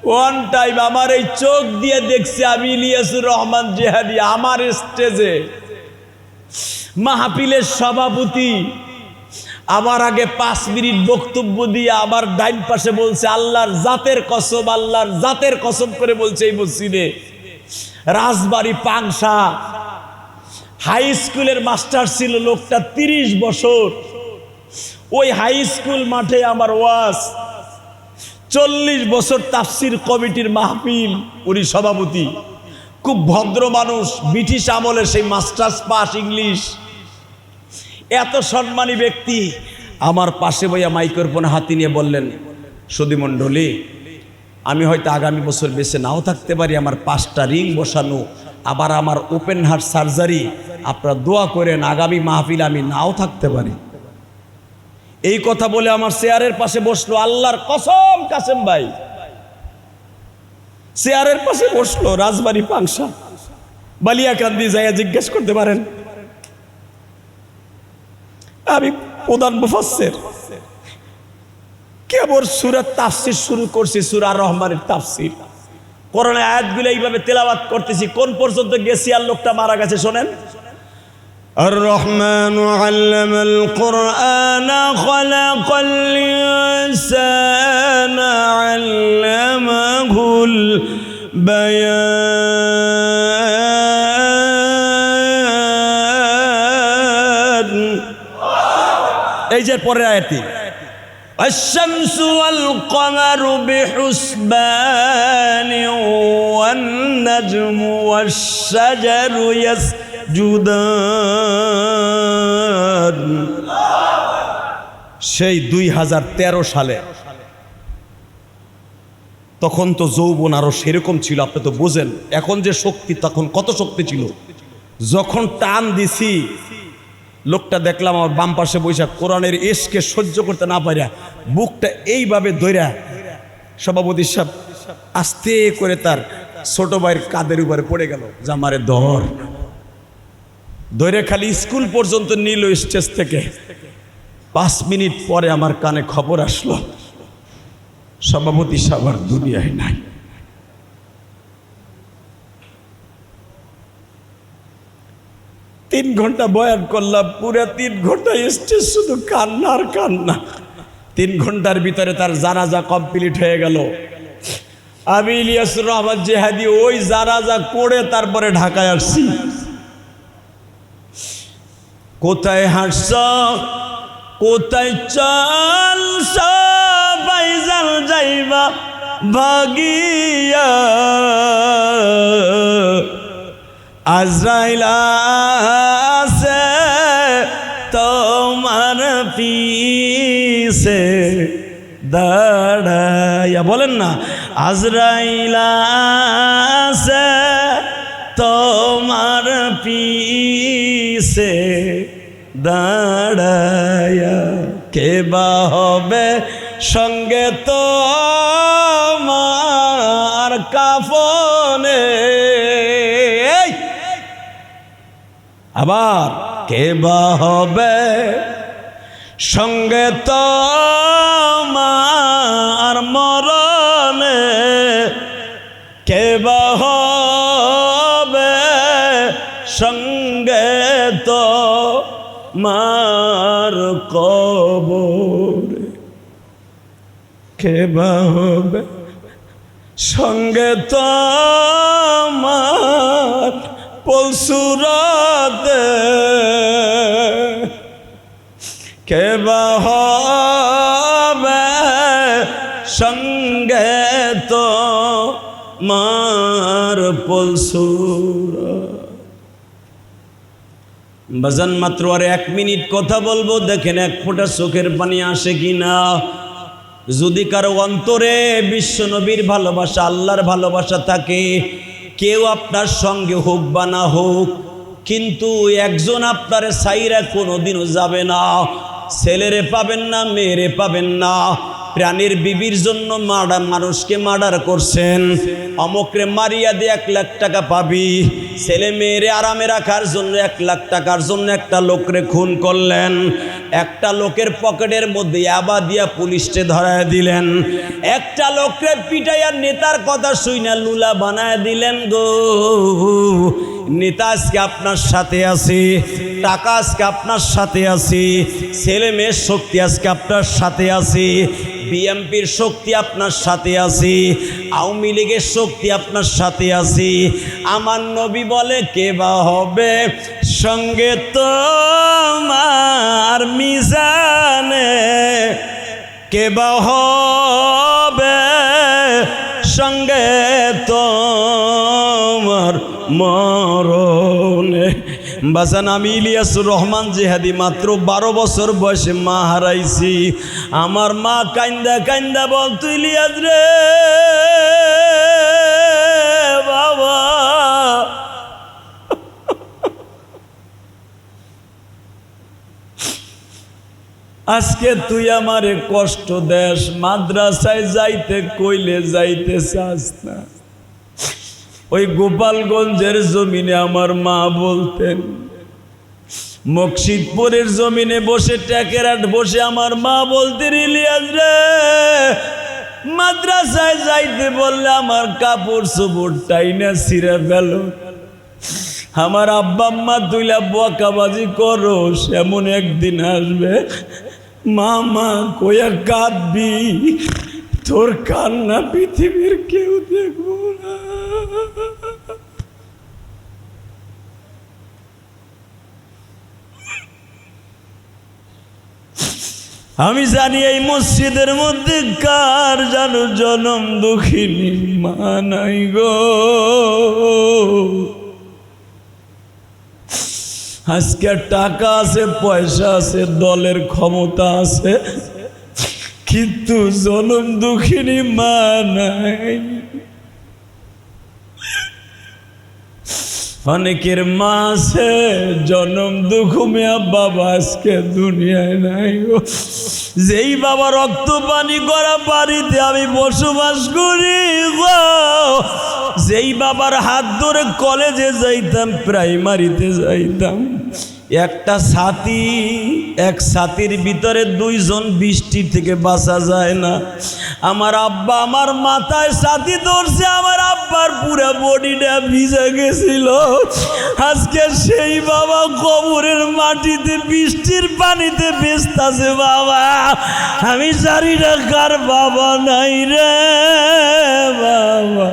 ওয়ান টাইম আমার এই চোখ দিয়ে দেখছি আমি ইলিয়াসুর রহমান জিহাদি আমার স্টেজে মাহফিলের সভাপতি আমার আগে 5 মিনিট বক্তব্য দিয়ে আমার ডাইন পাশে বলছে, আল্লাহর জাতের কসম, আল্লাহর জাতের কসম করে বলছে, এই মসজিদে রাজবাড়ী পাংশা হাই স্কুলের মাস্টার ছিল লোকটা 30 বছর। ওই হাই স্কুল মাঠে আমার ওয়াজ, 40 বছর তাফসির কমিটির মাহফিল, উনি সভাপতি, খুব ভদ্র মানুষ, ব্রিটিশ আমলের সেই মাস্টার্স পাস ইংলিশ, এত সম্মানী ব্যক্তি। আমার পাশে বইয়া মাইক্রোফোন হাতি নিয়ে বললেন, সুধীমণ্ডলী, আমি হয়তো আগামী বছর বেঁচে নাও থাকতে পারি, আমার 5টা রিং বসানো, আবার আমার ওপেন হার্ট সার্জারি, আপনারা দোয়া করেন আগামী মাহফিল আমি নাও থাকতে পারি। এই কথা বলে আমার চেয়ারের পাশে বসলো, আল্লাহর কসম কাসেম ভাই চেয়ারের পাশে বসলো, রাজবাড়ী পাংশা বালিয়াকান্দি যাইয়া জিজ্ঞেস করতে পারেন। আমি প্রধান মুফাসসির, কেবল সূরা তাফসীর শুরু করছি, সূরা রহমানের তাফসীর, কোরআনের আয়াতগুলো এইভাবে তেলাওয়াত করতেছি, কোন পর্যন্ত গেছি আর লোকটা মারা গেছে শোনেন। আর রহমানু আল্লামাল কুরআনা খালাকাল ইনসানা আল্লামাহুল বায়ান। এই যে পরের আয়াতটি, الشمس والقمر بحسبان والنجم والشجر يسجدان। সেই 2013 সালে, তখন তো যৌবন আরো সেরকম ছিল, আপনি তো বোঝেন এখন যে শক্তি, তখন কত শক্তি ছিল। যখন টান দিছি, লোকটা দেখলাম আমার বাম পাশে বৈশা কোরআনের ইশকে সহ্য করতে না পারিয়া বুকটা এইভাবে ধইরা, সভাপতি সাহেব আস্তে করে তার ছোট ভাইয়ের কাঁধের উপরে পড়ে গেল, জামারে ধরে খালি স্কুল পর্যন্ত নিল স্টেজ থেকে। 5 মিনিট পরে আমার কানে খবর আসলো, সভাপতি সাহেব দুনিয়ায় নাই। তিন ঘন্টা বয়ান করলাম, পুরো 3 ঘন্টা স্টেজ শুধু কান্না আর কান্না। 3 ঘন্টার ভিতরে তার জানাজা কমপ্লিট হয়ে গেল। আমি ইলিয়াসুর রহমান জেহাদি ওই জানাজা করে তারপরে ঢাকায় আসছি। কোথায় হাসছ, কোথায় চলছ, বাইজাল যাইবা ভাগিয়া, আজরাইল আছে তোমার পিছে দাঁড়াইয়া। বলেন না, আজরাইল আছে তোমার পিছে দাঁড়াইয়া, কে বা হবে সঙ্গে তোমার কাফনে। আবার কে বা হবে সঙ্গে তোমার মরণে, কে বা হবে সঙ্গে তোমার কবরে, কে বা হবে সঙ্গে তোমার পলসুরাতে, কে বা হবে সঙ্গে তোমার পলসুরাত। বাজান মাত্র আর 1 মিনিট কথা বলবো, দেখেন 1 ফোঁটা চোখের পানি আসে কিনা। যদি কারো অন্তরে বিশ্বনবীর ভালোবাসা, আল্লাহর ভালোবাসা থাকে, কেউ আপনার সঙ্গে হোক বা না হোক, কিন্তু একজন আপনার সাইরা কোনোদিনও যাবে না। ছেলেরে পাবেন না, মেয়েরে পাবেন না। প্রাণীর বিবির জন্য মানুষকে মার্ডার করছেন, অমকরে মারিয়া দিয়ে 1 লাখ টাকা পাবি। ছেলে মেয়েরে আরামে রাখার জন্য 1 লাখ টাকার জন্য একটা লোকরে খুন করলেন। একটা লোকের পকেটের মধ্যে আবা দিয়া পুলিশে ধরায় দিলেন। একটা লোকরে পিটাইয়া নেতার কথা শুইনা লুলা বানায় দিলেন গো। নেতা আজকে আপনার সাথে আছে, টাকা আজকে আপনার সাথে আছে, ছেলে মেয়ের শক্তি আজকে আপনার সাথে আছে, বিএমপির শক্তি আপনার সাথে আছে, আওয়ামী লীগের শক্তি আপনার সাথে আছে। আমার নবী বলে, কে বা হবে সঙ্গে তোমার মিজানে, কে বা হবে সঙ্গে তোমার মরণে। বাজান আমি ইলিয়াসুর রহমান জিহাদি মাত্র 12 বছর বয়সে মা হারাইছি। আমার মা কাইন্দা কাইন্দা বলতো, ইলিয়াস রে বাবা, আজকে তুই আমারে কষ্ট দেস, মাদ্রাসায় যাইতে কইলে যাইতে চাস না। ওই গোপালগঞ্জের জমিনে আমার মা বলতেন, মকসিদপুরের জমিনে বসে ট্যাকেরাট বসে আমার মা বলতেন, ইলিয়াস রে মাদ্রাসায় যাইতে বললে আমার কাপড় চোপড় টাইনা ছিঁড়ে ফেল। আমার আব্বা আম্মা তুইলা বকাবাজি করো, এমন একদিন আসবে মামা কইয়া কাঁদবি, তোর কান্না পৃথিবীর কেউ দেখবো না। আমি জানি এই মসজিদের মধ্যে কার জানো জনম দুঃখিনী মা নাই গো। আজকে টাকা আছে, পয়সা আছে, দলের ক্ষমতা আছে, কিন্তু জনম দুঃখিনী মা নাই। অনেকের মা আছে, জনম দুঃখ মেয়া বাবা আজকে দুনিয়ায় নাই গো। যেই বাবা রক্ত পানি করা বাড়িতে আমি বসবাস করি গো, যেই বাবার হাত ধরে কলেজে যাইতাম, প্রাইমারিতে যাইতাম, একটা ছাতি, এক ছাতির ভিতরে দুইজন বৃষ্টি থেকে বাঁচা যায় না। আমার আব্বা আমার মাথায় ছাতি ধরছে, আমার আব্বার পুরো বডিটা ভিজে গেছিল। আজকে সেই বাবা কবরের মাটিতে বৃষ্টির পানিতে ভেস্তাছে। বাবা আমি জানি না কার বাবা নাই রে বাবা।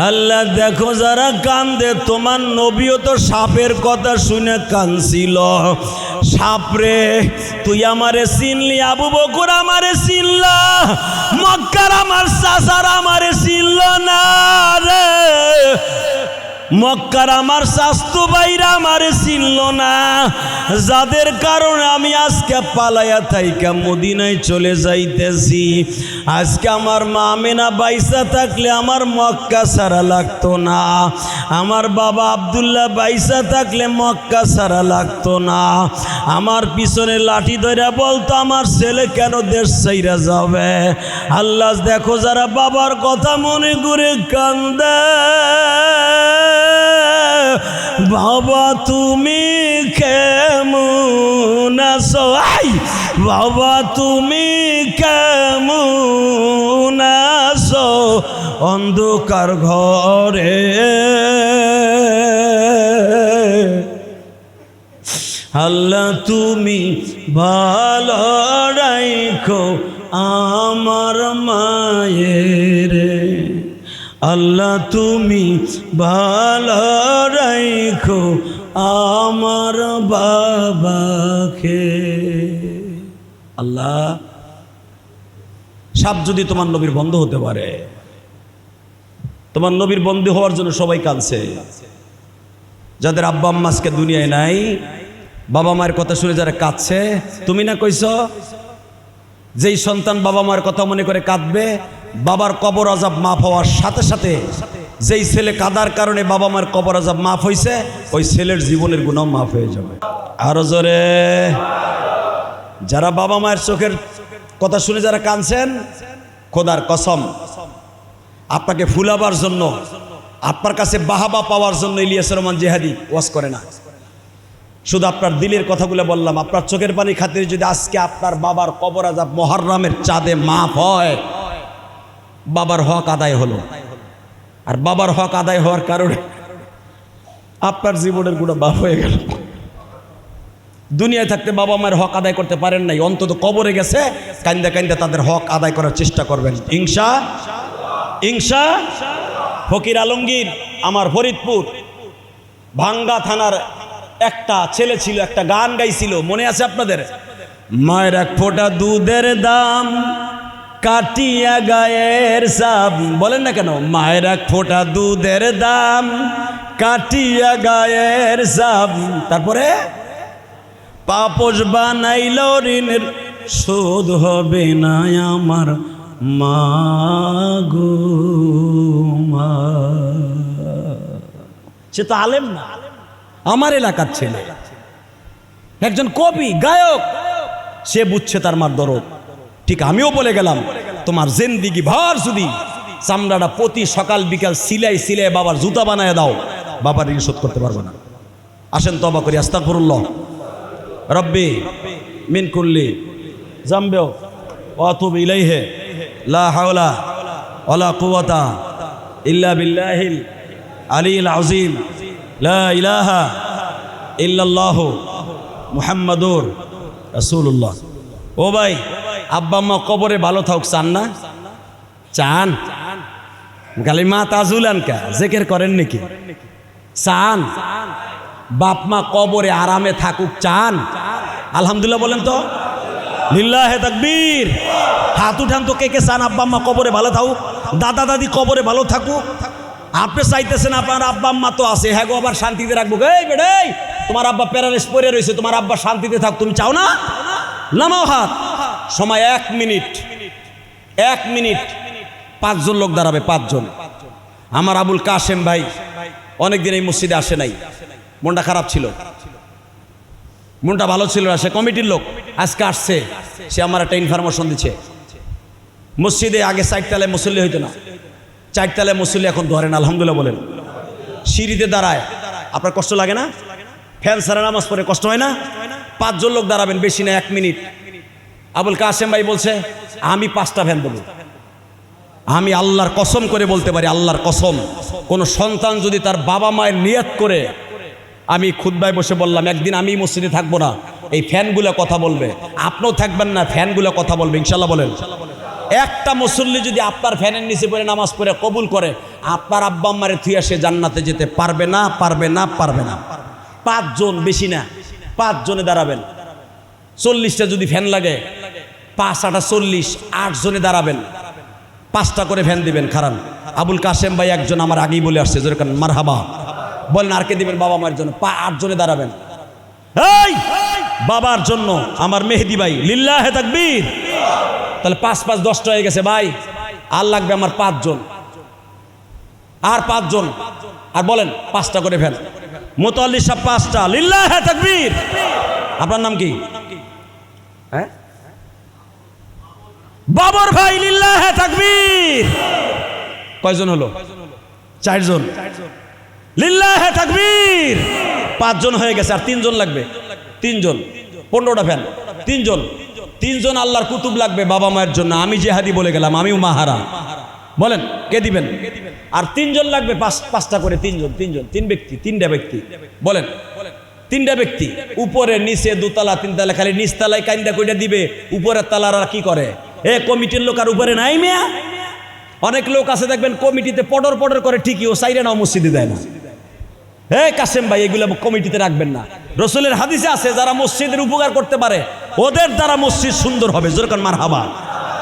আল্লাহ দেখো যারা কান্দে, তোমার নবীও তো সাপের কথা শুনে কাঁদছিল। সাপরে তুই আমারে চিনলি, আবু বকর আমারে চিনলা, মক্কার আমার চাচার আমারে চিনল না রে, মক্কার আমার শাস্তু ভাইরা আমারে চিনল না, যাদের কারণে আমি আজকে পালাইয়া থাইকা মদিনায় চলে যাইতেছি। আজকে আমার মা আমেনা বাইসা থাকলে আমার মক্কা ছাড়া লাগতো না, আমার বাবা আব্দুল্লাহ বাইসা থাকলে মক্কা ছাড়া লাগতো না। আমার পিছনে লাঠি ধরে বলতো আমার ছেলে কেন দেশ ছাইরা যাবে। আল্লাহ দেখো যারা বাবার কথা মনে করে কান্দে, বাবা তুমি কেমন আছো, বাবা তুমি কেমন আছো অন্ধকার ঘরে। আল্লাহ তুমি ভালো রাখো আমার মায়ের, আল্লাহ তুমি ভালো রাখো আমার বাবাকে। আল্লাহ সাপ যদি তোমার নবীর বন্ধু হতে পারে, তোমার নবীর বন্ধু হওয়ার জন্য সবাই কাঁদছে। যাদের আব্বা আম্মা আজকে দুনিয়ায় নাই, বাবা মায়ের কথা শুনে যারা কাঁদছে, তুমি না কইছ যেই সন্তান বাবা মায়ের কথা মনে করে কাঁদবে, বাবার কবর আযাব মাফ হওয়ার সাথে সাথে যেই ছেলে কাদার কারণে বাবা মায়ের কবর আযাব মাফ হয়েছে, ওই ছেলের জীবনের গুনাহ মাফ হয়ে যাবে। আরো জোরে। যারা বাবা মায়ের চোখের কথা শুনে যারা কাঁদছেন, খোদার কসম আপনাকে ফুলাবার জন্য, আপনার কাছে বাহাবা পাওয়ার জন্য ইলিয়াস রহমান জিহাদি ওয়াজ করে না, শুধু আপনার দিলের কথাগুলো বললাম। আপনার চোখের পানি খাতিরে যদি আজকে আপনার বাবার কবর আযাব মুহররমের চাঁদে মাফ হয়, বাবার হক আদায় হলো। আর বাবার হক আদায় হওয়ার কারণে আপনার জীবনের গুনাহ মাফ হয়ে গেল। দুনিয়ায় থাকতে বাবা মায়ের হক আদায় করতে পারেন নাই, অন্তত কবরে গেছে কান্দা কান্দা তাদের হক আদায় করার চেষ্টা করবেন ইনশা। ফকির আলমগীর আমার ফরিদপুর ভাঙ্গা থানার একটা ছেলে ছিল, একটা গান গাইছিল, মনে আছে আপনাদের? মায়ের এক ফোঁটা দুধের দাম কাটিয়া গায়ের সাপ, বলেন না কেন? মায়ের এক ফোঁটা দুধের দাম কাটিয়া গায়ের সাপ, তারপরে পাপোশ বানাইল ঋণের শোধ হবে না আমার মা গো মা। সে তো আলেম না, আমার এলাকার ছেলে, একজন কবি গায়ক, সে বুঝছে তার মার দরদ। ঠিক আমিও বলে গেলাম, তোমার জিন্দিগি ভর যদি চামড়াটা প্রতি সকাল বিকাল সিলাই সিলাই বাবার জুতা বানায় দাও, বাবার ঋণ শোধ করতে পারবে না। আসেন তওবা করি, আস্তাগফিরুল্লাহ রব্বি মিন কুল্লি জামবি ওয়া আতুবু ইলাইহি লা হাওলা ওয়ালা কুওয়াতা ইল্লা বিল্লাহিল আলিয়্যিল আযীম লা ইলাহা ইল্লাল্লাহু মুহাম্মাদুর রাসূলুল্লাহ। ও ভাই, আব্বা আম্মা কবরে ভালো থাকুক চান না? চান? খালি মা তাজুলান কা জিকির করেন নাকি? চান? বাপ মা কবরে আরামে থাকুক চান? আলহামদুলিল্লাহ বলেন তো, লিল্লাহে তাকবীর। হাত উঠান তো, কে কে চান আব্বা আম্মা কবরে ভালো থাকুক, দাদা দাদি কবরে ভালো থাকুক? আপনি চাইতেছেন আপনার আব্বা আম্মা তো আছে, হ্যাঁ গো আবার শান্তিতে রাখবো। এই বেড়াই, তোমার আব্বা প্যারালাইস পড়ে রয়েছে, তোমার আব্বা শান্তিতে থাক, তুমি চাও না? নামাও হাত। সময় 1 মিনিট, 1 মিনিট। 5 জন লোক দাঁড়াবে, 5 জন। আমার আবুল কাশেম ভাই অনেকদিন এই মসজিদে আসে নাই, মনটা খারাপ ছিল, মনটা ভালো ছিল না, সে কমিটির লোক, আজকে আসছে। সে আমার একটা ইনফরমেশন দিচ্ছে, মসজিদে আগে 4 তলায় মুসল্লি হইতো না, 4 তলায় মুসল্লি এখন ধরেন, আলহামদুলিল্লাহ বলেন। সিঁড়িতে দাঁড়ায়, আপনার কষ্ট লাগে না? ফ্যান ছাড়া নামাজ পড়ে কষ্ট হয় না? 5 জন লোক দাঁড়াবেন, বেশি না, 1 মিনিট। আবুল কাসেম ভাই বলছে আমি 5টা ফ্যান দেবো। আমি আল্লাহর কসম করে বলতে পারি, আল্লাহর কসম, কোন সন্তান যদি তার বাবা মায়ের নিয়ত করে, আমি খুতবায় বসে বললাম একদিন আমি মসজিদে থাকবো না, এই ফ্যানগুলো কথা বলবে, আপনিও থাকবেন না, ফ্যানগুলো কথা বলবে, ইনশাল্লাহ বলেন। একটা মুসল্লি যদি আপনার ফ্যানের নিচে পড়ে নামাজ পড়ে কবুল করে, আপনার আব্বা আম্মারে থুইয়া সে জান্নাতে যেতে পারবে না, পারবে না, পারবে না। 5 জন, বেশি না, 5 জনে দাঁড়াবেন। 40টা যদি ফ্যান লাগে, 5 8 40, 8 জনে দাঁড়াবেন, 5টা করে ফ্যান দিবেন। খারান আবুল কাসেম ভাই একজন আমার আগেই বলে আসছে, যেরকম মারহাবা বলেন। আর কে দিবেন? বাবা মায়ের জন্য 8 জনে দাঁড়াবেন। এই বাবার জন্য আমার মেহেদি ভাই, লিল্লাহে তাকবীর। তাহলে 5 5 10টা হয়ে গেছে ভাই। আর লাগবে আমার 5 জন, আর 5 জন, আর বলেন 5টা করে ফ্যান। মোতাল্লি সাহেব 5টা, লিল্লাহে তাকবীর। আপনার নাম কি? হ্যাঁ, বাবর ভাই, লিল্লাহে তাকবীর। কয়জন হলো? 4 জন, লিল্লাহে তাকবীর। 5 জন হয়ে গেছে, আর 3 জন লাগবে। 3 জন, 15টা ফ্যান। 3 জন আল্লাহর কুতুব লাগবে বাবা মায়ের জন্য। আমি জেহাদি বলে গেলাম, আমিও মাহারা। বলেন কে দিবেন? আর 3 জন লাগবে, 5টা করে। 3 জন, 3 ব্যক্তি, 3টা ব্যক্তি। বলেন 3টা ব্যক্তি, উপরে নিচে, 2 তলা 3 তলা। খালি নিচ তলায় কাইন্দা কইটা দিবে, উপরের তলারা কি করে? কমিটির লোক আর উপরে নাই মেয়া। অনেক লোক আছে দেখবেন কমিটিতে পডর পডর করে, ঠিকই ও সাইরে নাও, মসজিদে দেয় না। কাসেম ভাই, এগুলো কমিটিতে রাখবেন না। রসুলের হাদিসে আছে যারা মসজিদের উপকার করতে পারে ওদের দ্বারা মসজিদ সুন্দর হবে। যেরকম মারহাবা।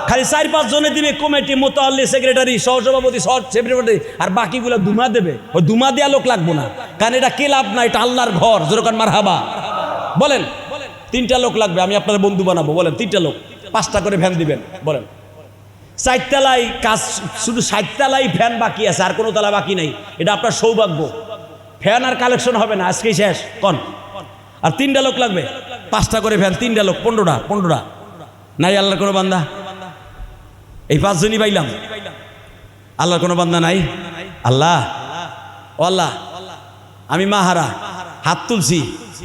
খালি 4 5 জনে দিবে কমিটি, মোতাল্লি, সেক্রেটারি, সহসভাপতি, সেক্রেটারি, আর বাকিগুলো দুমা দেবে। ওই দুমা দেওয়া লোক লাগবো না, কারণ এটা ক্লাব না, এটা আল্লাহর ঘর। যেরকম মারহাবা বলেন। 3টা লোক লাগবে, আমি আপনার বন্ধু বানাবো। বলেন 3টা লোক, 5টা করে ফ্যান দিবেন। বলেন 4 তলায় কাজ, শুধু 7 তলায় ফ্যান বাকি আছে, আর কোনো তলা বাকি নাই। এটা আপনার সৌভাগ্য। ফ্যান আর কালেকশন হবে না, আজকেই শেষ। কোন? আর 3টা লোক লাগবে, 5টা করে ফ্যান, 3টা লোক, 15টা। নাই আল্লাহর কোনো বান্দা? এই 5 জনই পাইলাম। আল্লাহর কোনো বান্দা নাই? আল্লাহ, ও আল্লাহ, আমি মাহারা, হাত তুলছি,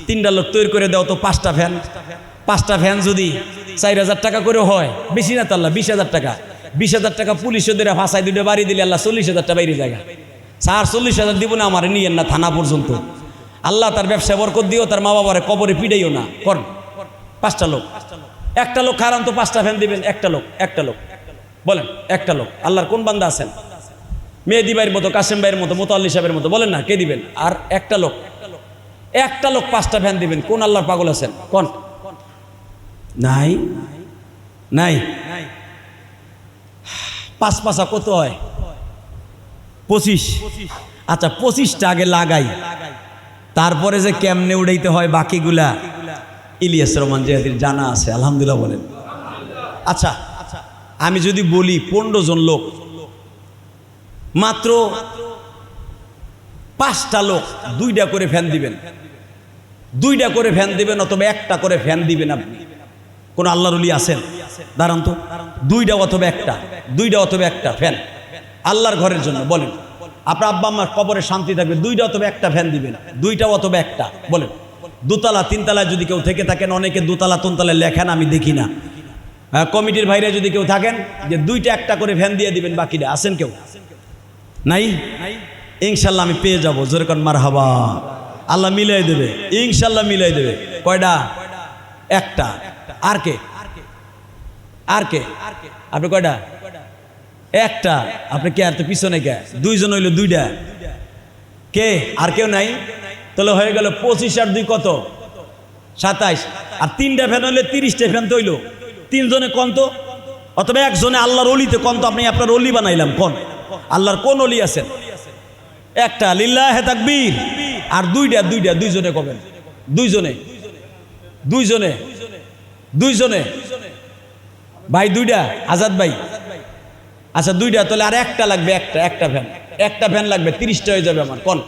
3টা লোক তৈরি করে দাও তো। 5টা ফ্যান, 5টা ফ্যান যদি 4000 টাকা করে হয়, বেশি না তো আল্লাহ, 20,000 টাকা। 20,000 টাকা পুলিশে ধরে ফাঁসাই 2টা বাড়ি দিলে আল্লাহ 40,000 বাইরে জায়গা। 40,000 দিব না, আমার নিয়েন না থানা পর্যন্ত। আল্লাহ তার ব্যবসা বরকত দিও, তার মা বাবারে কবরে পিড়াইও না। কর 5টা লোক, 1টা লোক খারান তো 5টা ফ্যান দিবেন। 1টা লোক, বলেন 1টা লোক। আল্লাহর কোন বান্দা আছেন? মেহেদি ভাইয়ের মতো, কাসেম ভাইয়ের মতো, মোতাল্লি সাহেবের মতো, বলেন না কে দিবেন? আর 1টা লোক, 5টা ফ্যান দিবেন। কোন আল্লাহর পাগল আছেন? কোন? নাই, নাই। 5 5 কত হয়? 25। আচ্ছা, 25টা আগে লাগাই, তারপরে যে কেমনে উড়াইতে হয় বাকিগুলা ইলিয়াস রহমান জেহাদির জানা আছে, আলহামদুলিল্লাহ বলেন। আচ্ছা, আমি যদি বলি 15 জন লোক, মাত্র 5টা লোক 2টা করে ফ্যান দিবেন। 2টা করে ফ্যান দিবেন, অথবা 1টা করে ফ্যান দিবেন। আপনি কোন আল্লাহর ওলি আছেন? দাঁড়ান তো। 2টা অথবা 1টা, 2টা অথবা 1টা ফ্যান আল্লাহর ঘরের জন্য। বলেন আপনার আব্বা আম্মার কবরে শান্তি থাকবে, 2টা অথবা 1টা ফ্যান দিবেন। 2টা অথবা 1টা। বলেন 2 তলা 3 তলায় যদি কেউ থেকে থাকেন, অনেকে 2 তলা 3 তলায় লেখেন, আমি দেখি না। কমিটির ভাইরা যদি কেউ থাকেন, যে 2টা 1টা করে ফ্যান দিয়ে দিবেন। বাকিটা আছেন কেউ? নাই? ইনশাল্লাহ আমি পেয়ে যাবো। যেরকম মারহাবা, আল্লাহ মিলাই দেবে, ইনশাল্লাহ মিলাই দেবে। কয়টা? 1টা। আর কে? আর কে? আপনি কয়টা? 1টা। আপনি কে? আর তো পিছনে কে? 2 জন হইলো, 2টা। কে? আর কেউ নাই? তাহলে হয়ে গেল 25 আর 2 কত? 27। আর 3টা ফ্যান হইলে 30টা ফ্যান তো হইলো। 3 জনে কোন তো? অথবা 1 জনে আল্লাহর অলিতে কোন তো? আপনি আপনার অলি বানাইলাম। কোন আল্লাহর কোন অলি আছেন? 1টা, লিল্লাহে তাকবীর। আর 2টা, 2 জনে কবেন? 2 জনে ভাই, 2টা। আজাদ ভাই, আচ্ছা 2টা। তাহলে আর 1টা লাগবে, 1টা ফ্যান। 1টা ফ্যান লাগবে, 30টা হয়ে যাবে আমার। কোন?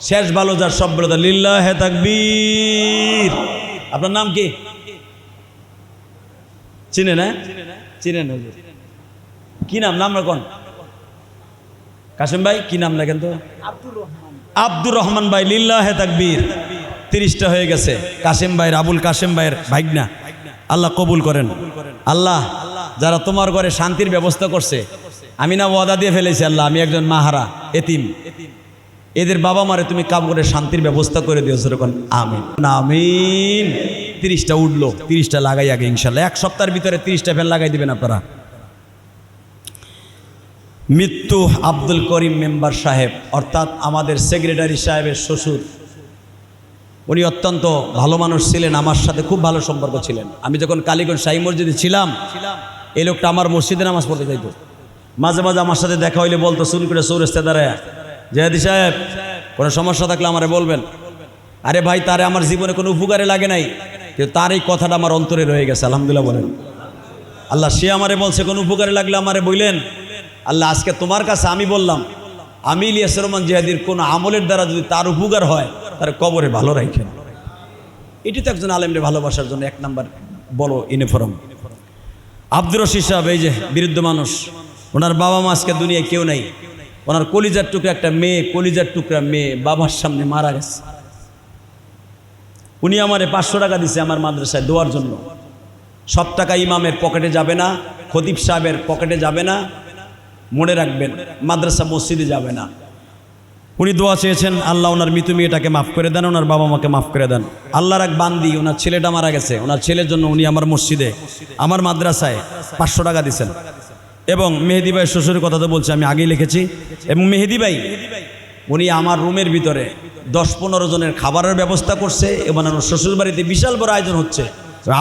শেষ ভালো যার সব বলে দাও, লিল্লাহে তাকবীর। আপনার নাম কি? চিনে না? চিনেন হুজুর? কি নাম? নাম রাখুন কাশেম ভাই, কি নাম লেখেন তো? আব্দুর রহমান ভাই, লিল্লাহে তাকবীর। 30টা হয়ে গেছে কাশেম ভাইয়ের, আবুল কাশেম ভাইয়ের ভাগনা। আল্লাহ কবুল করেন। আল্লাহ যারা তোমার ঘরে শান্তির ব্যবস্থা করছে, আমি না ওয়াদা দিয়ে ফেলেছি আল্লাহ, আমি একজন মাহারা এতিম, এদের বাবা মারে তুমি কাম করে শান্তির ব্যবস্থা করে দিও, যেরকম আমিন আমিন। 30টা উঠলো, 30টা লাগাই আগে ইনশাল্লাহ। 1 সপ্তাহের ভিতরে 30টা ফ্যান লাগাই দিবেন আপনারা। মৃত্যু আব্দুল করিম মেম্বার সাহেব, অর্থাৎ আমাদের সেক্রেটারি সাহেবের শ্বশুর। উনি অত্যন্ত ভালো মানুষ ছিলেন, আমার সাথে খুব ভালো সম্পর্ক ছিলেন। আমি যখন কালীগঞ্জ শাহী মসজিদে ছিলাম, এই লোকটা আমার মসজিদে নামাজ পড়তে যাইত। মাঝে মাঝে আমার সাথে দেখা হইলে বলতো, শুন করে চৌরাস্তায় দাঁড়ায়, জাহেদি সাহেব কোনো সমস্যা থাকলে আমারে বলবেন। আরে ভাই, তারে আমার জীবনে কোনো উপকারে লাগে নাই, কিন্তু তার এই কথাটা আমার অন্তরে রয়ে গেছে। আলহামদুলিল্লাহ বলেন। আল্লাহ সে আমারে বলছে কোনো উপকারে লাগলে আমারে বললেন। আল্লাহ আজকে তোমার কাছে আমি বললাম, আমি ইলিয়াস রহমান জিহাদির কোনো আমলের দ্বারা যদি তার উপকার হয়, তার কবরে ভালো রাখেন। এটি তো একজন আলেমরে ভালোবাসার জন্য 1 নাম্বার বড় ইউনিফর্ম। আব্দুর রশিদ সাহেব, এই যে বৃদ্ধ মানুষ, ওনার বাবা মা আজকে দুনিয়ায় কেউ নাই। ওনার কলিজার টুকরা একটা মেয়ে, কলিজার টুকরা মেয়ে বাবার সামনে মারা গেছে। উনি আমারে 500 টাকা দিছে আমার মাদ্রাসায় দোয়ার জন্য। সব টাকা ইমামের পকেটে যাবে না, খতিব সাহেবের পকেটে যাবে না, মনে রাখবেন, মাদ্রাসা মসজিদে যাবে না। উনি দোয়া চেয়েছেন, আল্লাহ ওনার মৃত মেয়েটাকে মাফ করে দেন, ওনার বাবা মাকে মাফ করে দেন। আল্লাহর এক বান্দি, ওনার ছেলেটা মারা গেছে, ওনার ছেলের জন্য উনি আমার মসজিদে, আমার মাদ্রাসায় 500 টাকা দিচ্ছেন। এবং মেহেদি ভাইয়ের শ্বশুরের কথা তো বলছি, আমি আগেই লিখেছি। এবং মেহেদি ভাই উনি আমার রুমের ভিতরে 10-15 জনের খাবারের ব্যবস্থা করছে, এবং আমার শ্বশুর বাড়িতে বিশাল বড় আয়োজন হচ্ছে,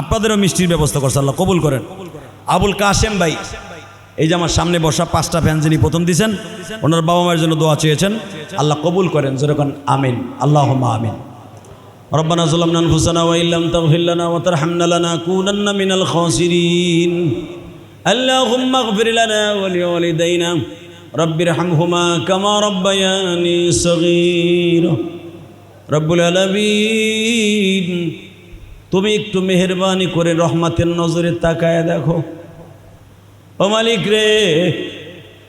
আপনাদেরও মিষ্টির ব্যবস্থা করছে। আল্লাহ কবুল করেন। আবুল কাশেম ভাই, এই যে আমার সামনে বসা 5টা ফ্যান যিনি প্রথম দিয়েছেন, ওনার বাবা মায়ের জন্য দোয়া চেয়েছেন, আল্লাহ কবুল করেন, যেরকম আমিন আল্লাহুম্মা আমিন। রব্বানা যালামনা আনফুসানা ওয়া ইল্লাম তাগফির লানা ওয়া তারহামনা লানাকুনান্না মিনাল খাসিরিন। আল্লাহুম্মা ইগফির লানা ওয়া লিওয়ালিদাইনা রাব্বিরহামহুমা কামা রাব্বায়ানি সগীরা। রব্বুল আলামিন, তুমি একটু মেহেরবানি করে রহমতের নজরে তাকায় দেখো। ও মালিক রে,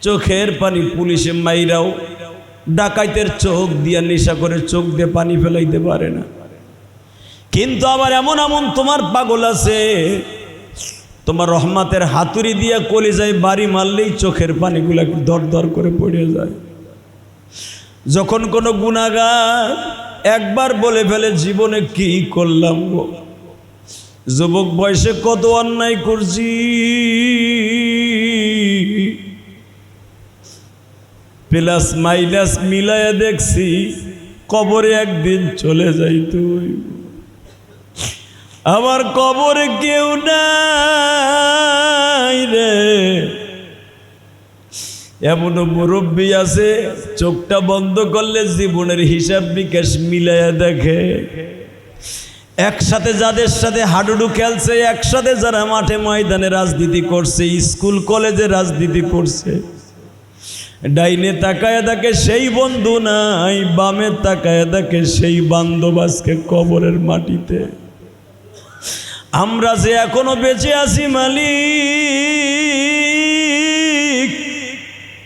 চোখের পানি পুলিশে মাইরাও ডাকাইতের চোখ দিয়া নেশা করে চোখ দিয়ে পানি ফেলাইতে পারে না, কিন্তু আবার এমন এমন তোমার পাগল আছে, তোমার রহমতের হাতুড়ি দিয়া কলিজায় বাড়ি মারলেই চোখের পানিগুলা দর দর করে পড়ে যায়। যখন কোনো গুনাহগার একবার বলে ফেলে, জীবনে কি করলাম গো, যুবক বয়সে কত অন্যায় করছি, প্লাস মাইনাস মিলায়া দেখছি, কবরে একদিন চলে যাইতে হইব। আমার কবরে কেউ নাই রে। এমনও মুরব্বী আছে, চোখটা বন্ধ করলে জীবনের হিসাব নিকাশ মিলায়া দেখে। একসাথে যাদের সাথে হাডুডু খেলছে, একসাথে যারা মাঠে ময়দানে রাজনীতি করছে, স্কুল কলেজে রাজনীতি করছে, ডাইনে তাকায় দেখে সেই বন্ধু নাই, বামে তাকায় দেখে সেই বান্ধব আজকে কবরের মাটিতে। আমরা যে এখনো বেঁচে আছি মালিক,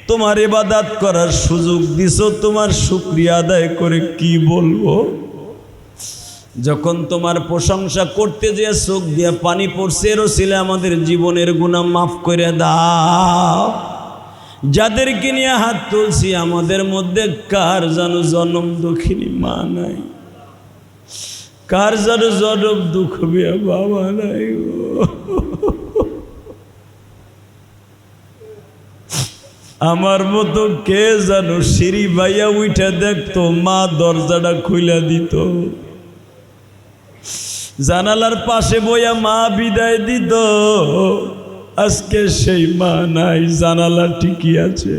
তোমার ইবাদত করার সুযোগ দিছো, তোমার শুকরিয়া আদায় করে কি বলবো। যখন তোমার প্রশংসা করতে যে চোখ দিয়ে পানি পড়ছে, রসিলে আমাদের জীবনের গুনাহ মাফ করে দাও। যাদেরকে নিয়ে হাত তুলছি, আমাদের মধ্যে কার যেন জনম দুঃখিনী মা নাই, কার যেন জনম দুঃখ বিয়া বাবা নাই গো। আমার মতো কে যেন সিঁড়ি বাইয়া উঠে দেখতো, মা দরজাটা খুইলা দিত, জানালার পাশে বইয়া মা বিদায় দিত। আজকে সেই মা নাই, জানালা ঠিকই আছে।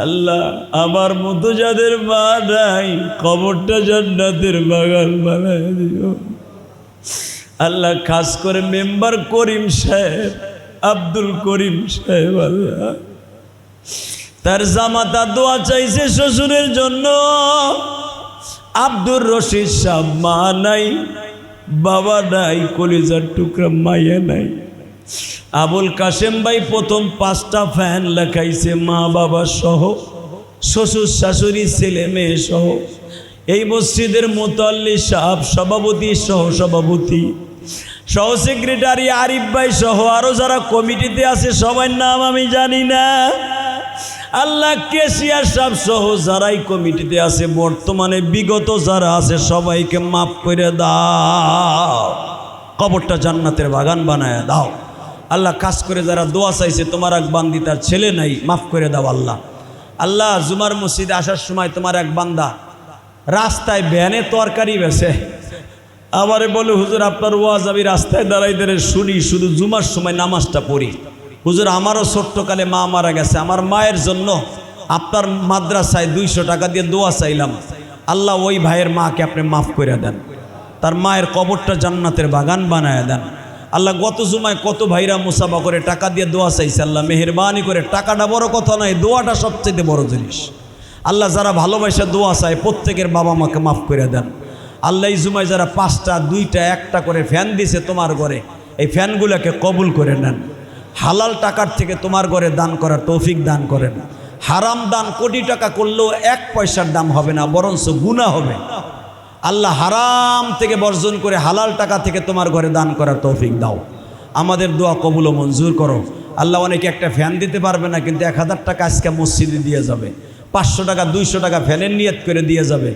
আল্লাহ, আমার মতো যাদের মা নাই, কবরটা জান্নাতের বাগান বানায় দিও। আল্লাহ, খাস করে মেম্বার করিম সাহেব, আব্দুল করিম সাহেব, আল্লাহ তার জামাতা দোয়া চাইছে শ্বশুরের জন্য। আব্দুর রশিদ সাহেব, মা নাই, বাবা নাই, কলিজার টুকরা মাইয়া নাই, আবুল কাশেম ভাই প্রথম 5টা ফ্যান লাগাইছে মা বাবা সহ, শ্বশুর শাশুড়ি ছেলে মেয়ে সহ। এই মসজিদের মুতাল্লি সাহেব, সভাপতি সহ সভাপতি, সহ সেক্রেটারি আরিফ ভাই সহ আরো যারা কমিটিতে আছে সবার নাম আমি জানি না। আল্লাহ কেশিয়ার সাহেব সহ যারাই কমিটিতে আছে, বর্তমানে বিগত যারা আছে সবাইকে মাফ করে দাও, কবরটা জান্নাতের বাগান বানায় দাও। আল্লাহ কাজ করে যারা দোয়া চাইছে, তোমার এক বান্দি তার ছেলে নাই, মাফ করে দাও আল্লাহ। আল্লাহ জুমার মসজিদে আসার সময় তোমার এক বান্দা রাস্তায় ভ্যানে তরকারি বেছে, আমারে বলে হুজুর আপনার ওয়াজ আমি রাস্তায় দাঁড়াই দাঁড়াই শুনি, শুধু জুমার সময় নামাজটা পড়ি। হুজুর আমারও ছোট্টকালে মা মারা গেছে, আমার মায়ের জন্য আপনার মাদ্রাসায় 200 টাকা দিয়ে দোয়া চাইলাম, আল্লাহ ওই ভাইয়ের মাকে আপনি মাফ করে দেন, তার মায়ের কবরটা জান্নাতের বাগান বানায় দেন। আল্লাহ গত জুমায় কত ভাইরা মুসাফা করে টাকা দিয়ে দোয়া চাইছে, আল্লাহ মেহেরবানি করে, টাকাটা বড় কথা নয়, দোয়াটা সবচেয়ে বড় জিনিস। আল্লাহ যারা ভালোবাসা দোয়া চায় প্রত্যেকের বাবা মাকে মাফ করে দেন। আল্লাহ এই জুমায় যারা 5টা 2টা 1টা করে ফ্যান দিছে তোমার ঘরে, এই ফ্যানগুলোকে কবুল করে নেন। হালাল টাকার থেকে তোমার ঘরে দান করার তৌফিক দান করেন। হারাম দান কোটি টাকা করলেও 1 পয়সার দাম হবে না, বরঞ্চ গুনাহ হবে। আল্লাহ হারাম থেকে বর্জন করে হালাল টাকা থেকে তোমার ঘরে দান করার তৌফিক দাও। আমাদের দোয়া কবুল ও মঞ্জুর করো। আল্লাহ অনেকে একটা ফ্যান দিতে পারবে না, কিন্তু 1000 টাকা আজকে মসজিদে দিয়ে যাবে, 500 টাকা 200 টাকা ফ্যানের নিয়ত করে দিয়ে যাবে।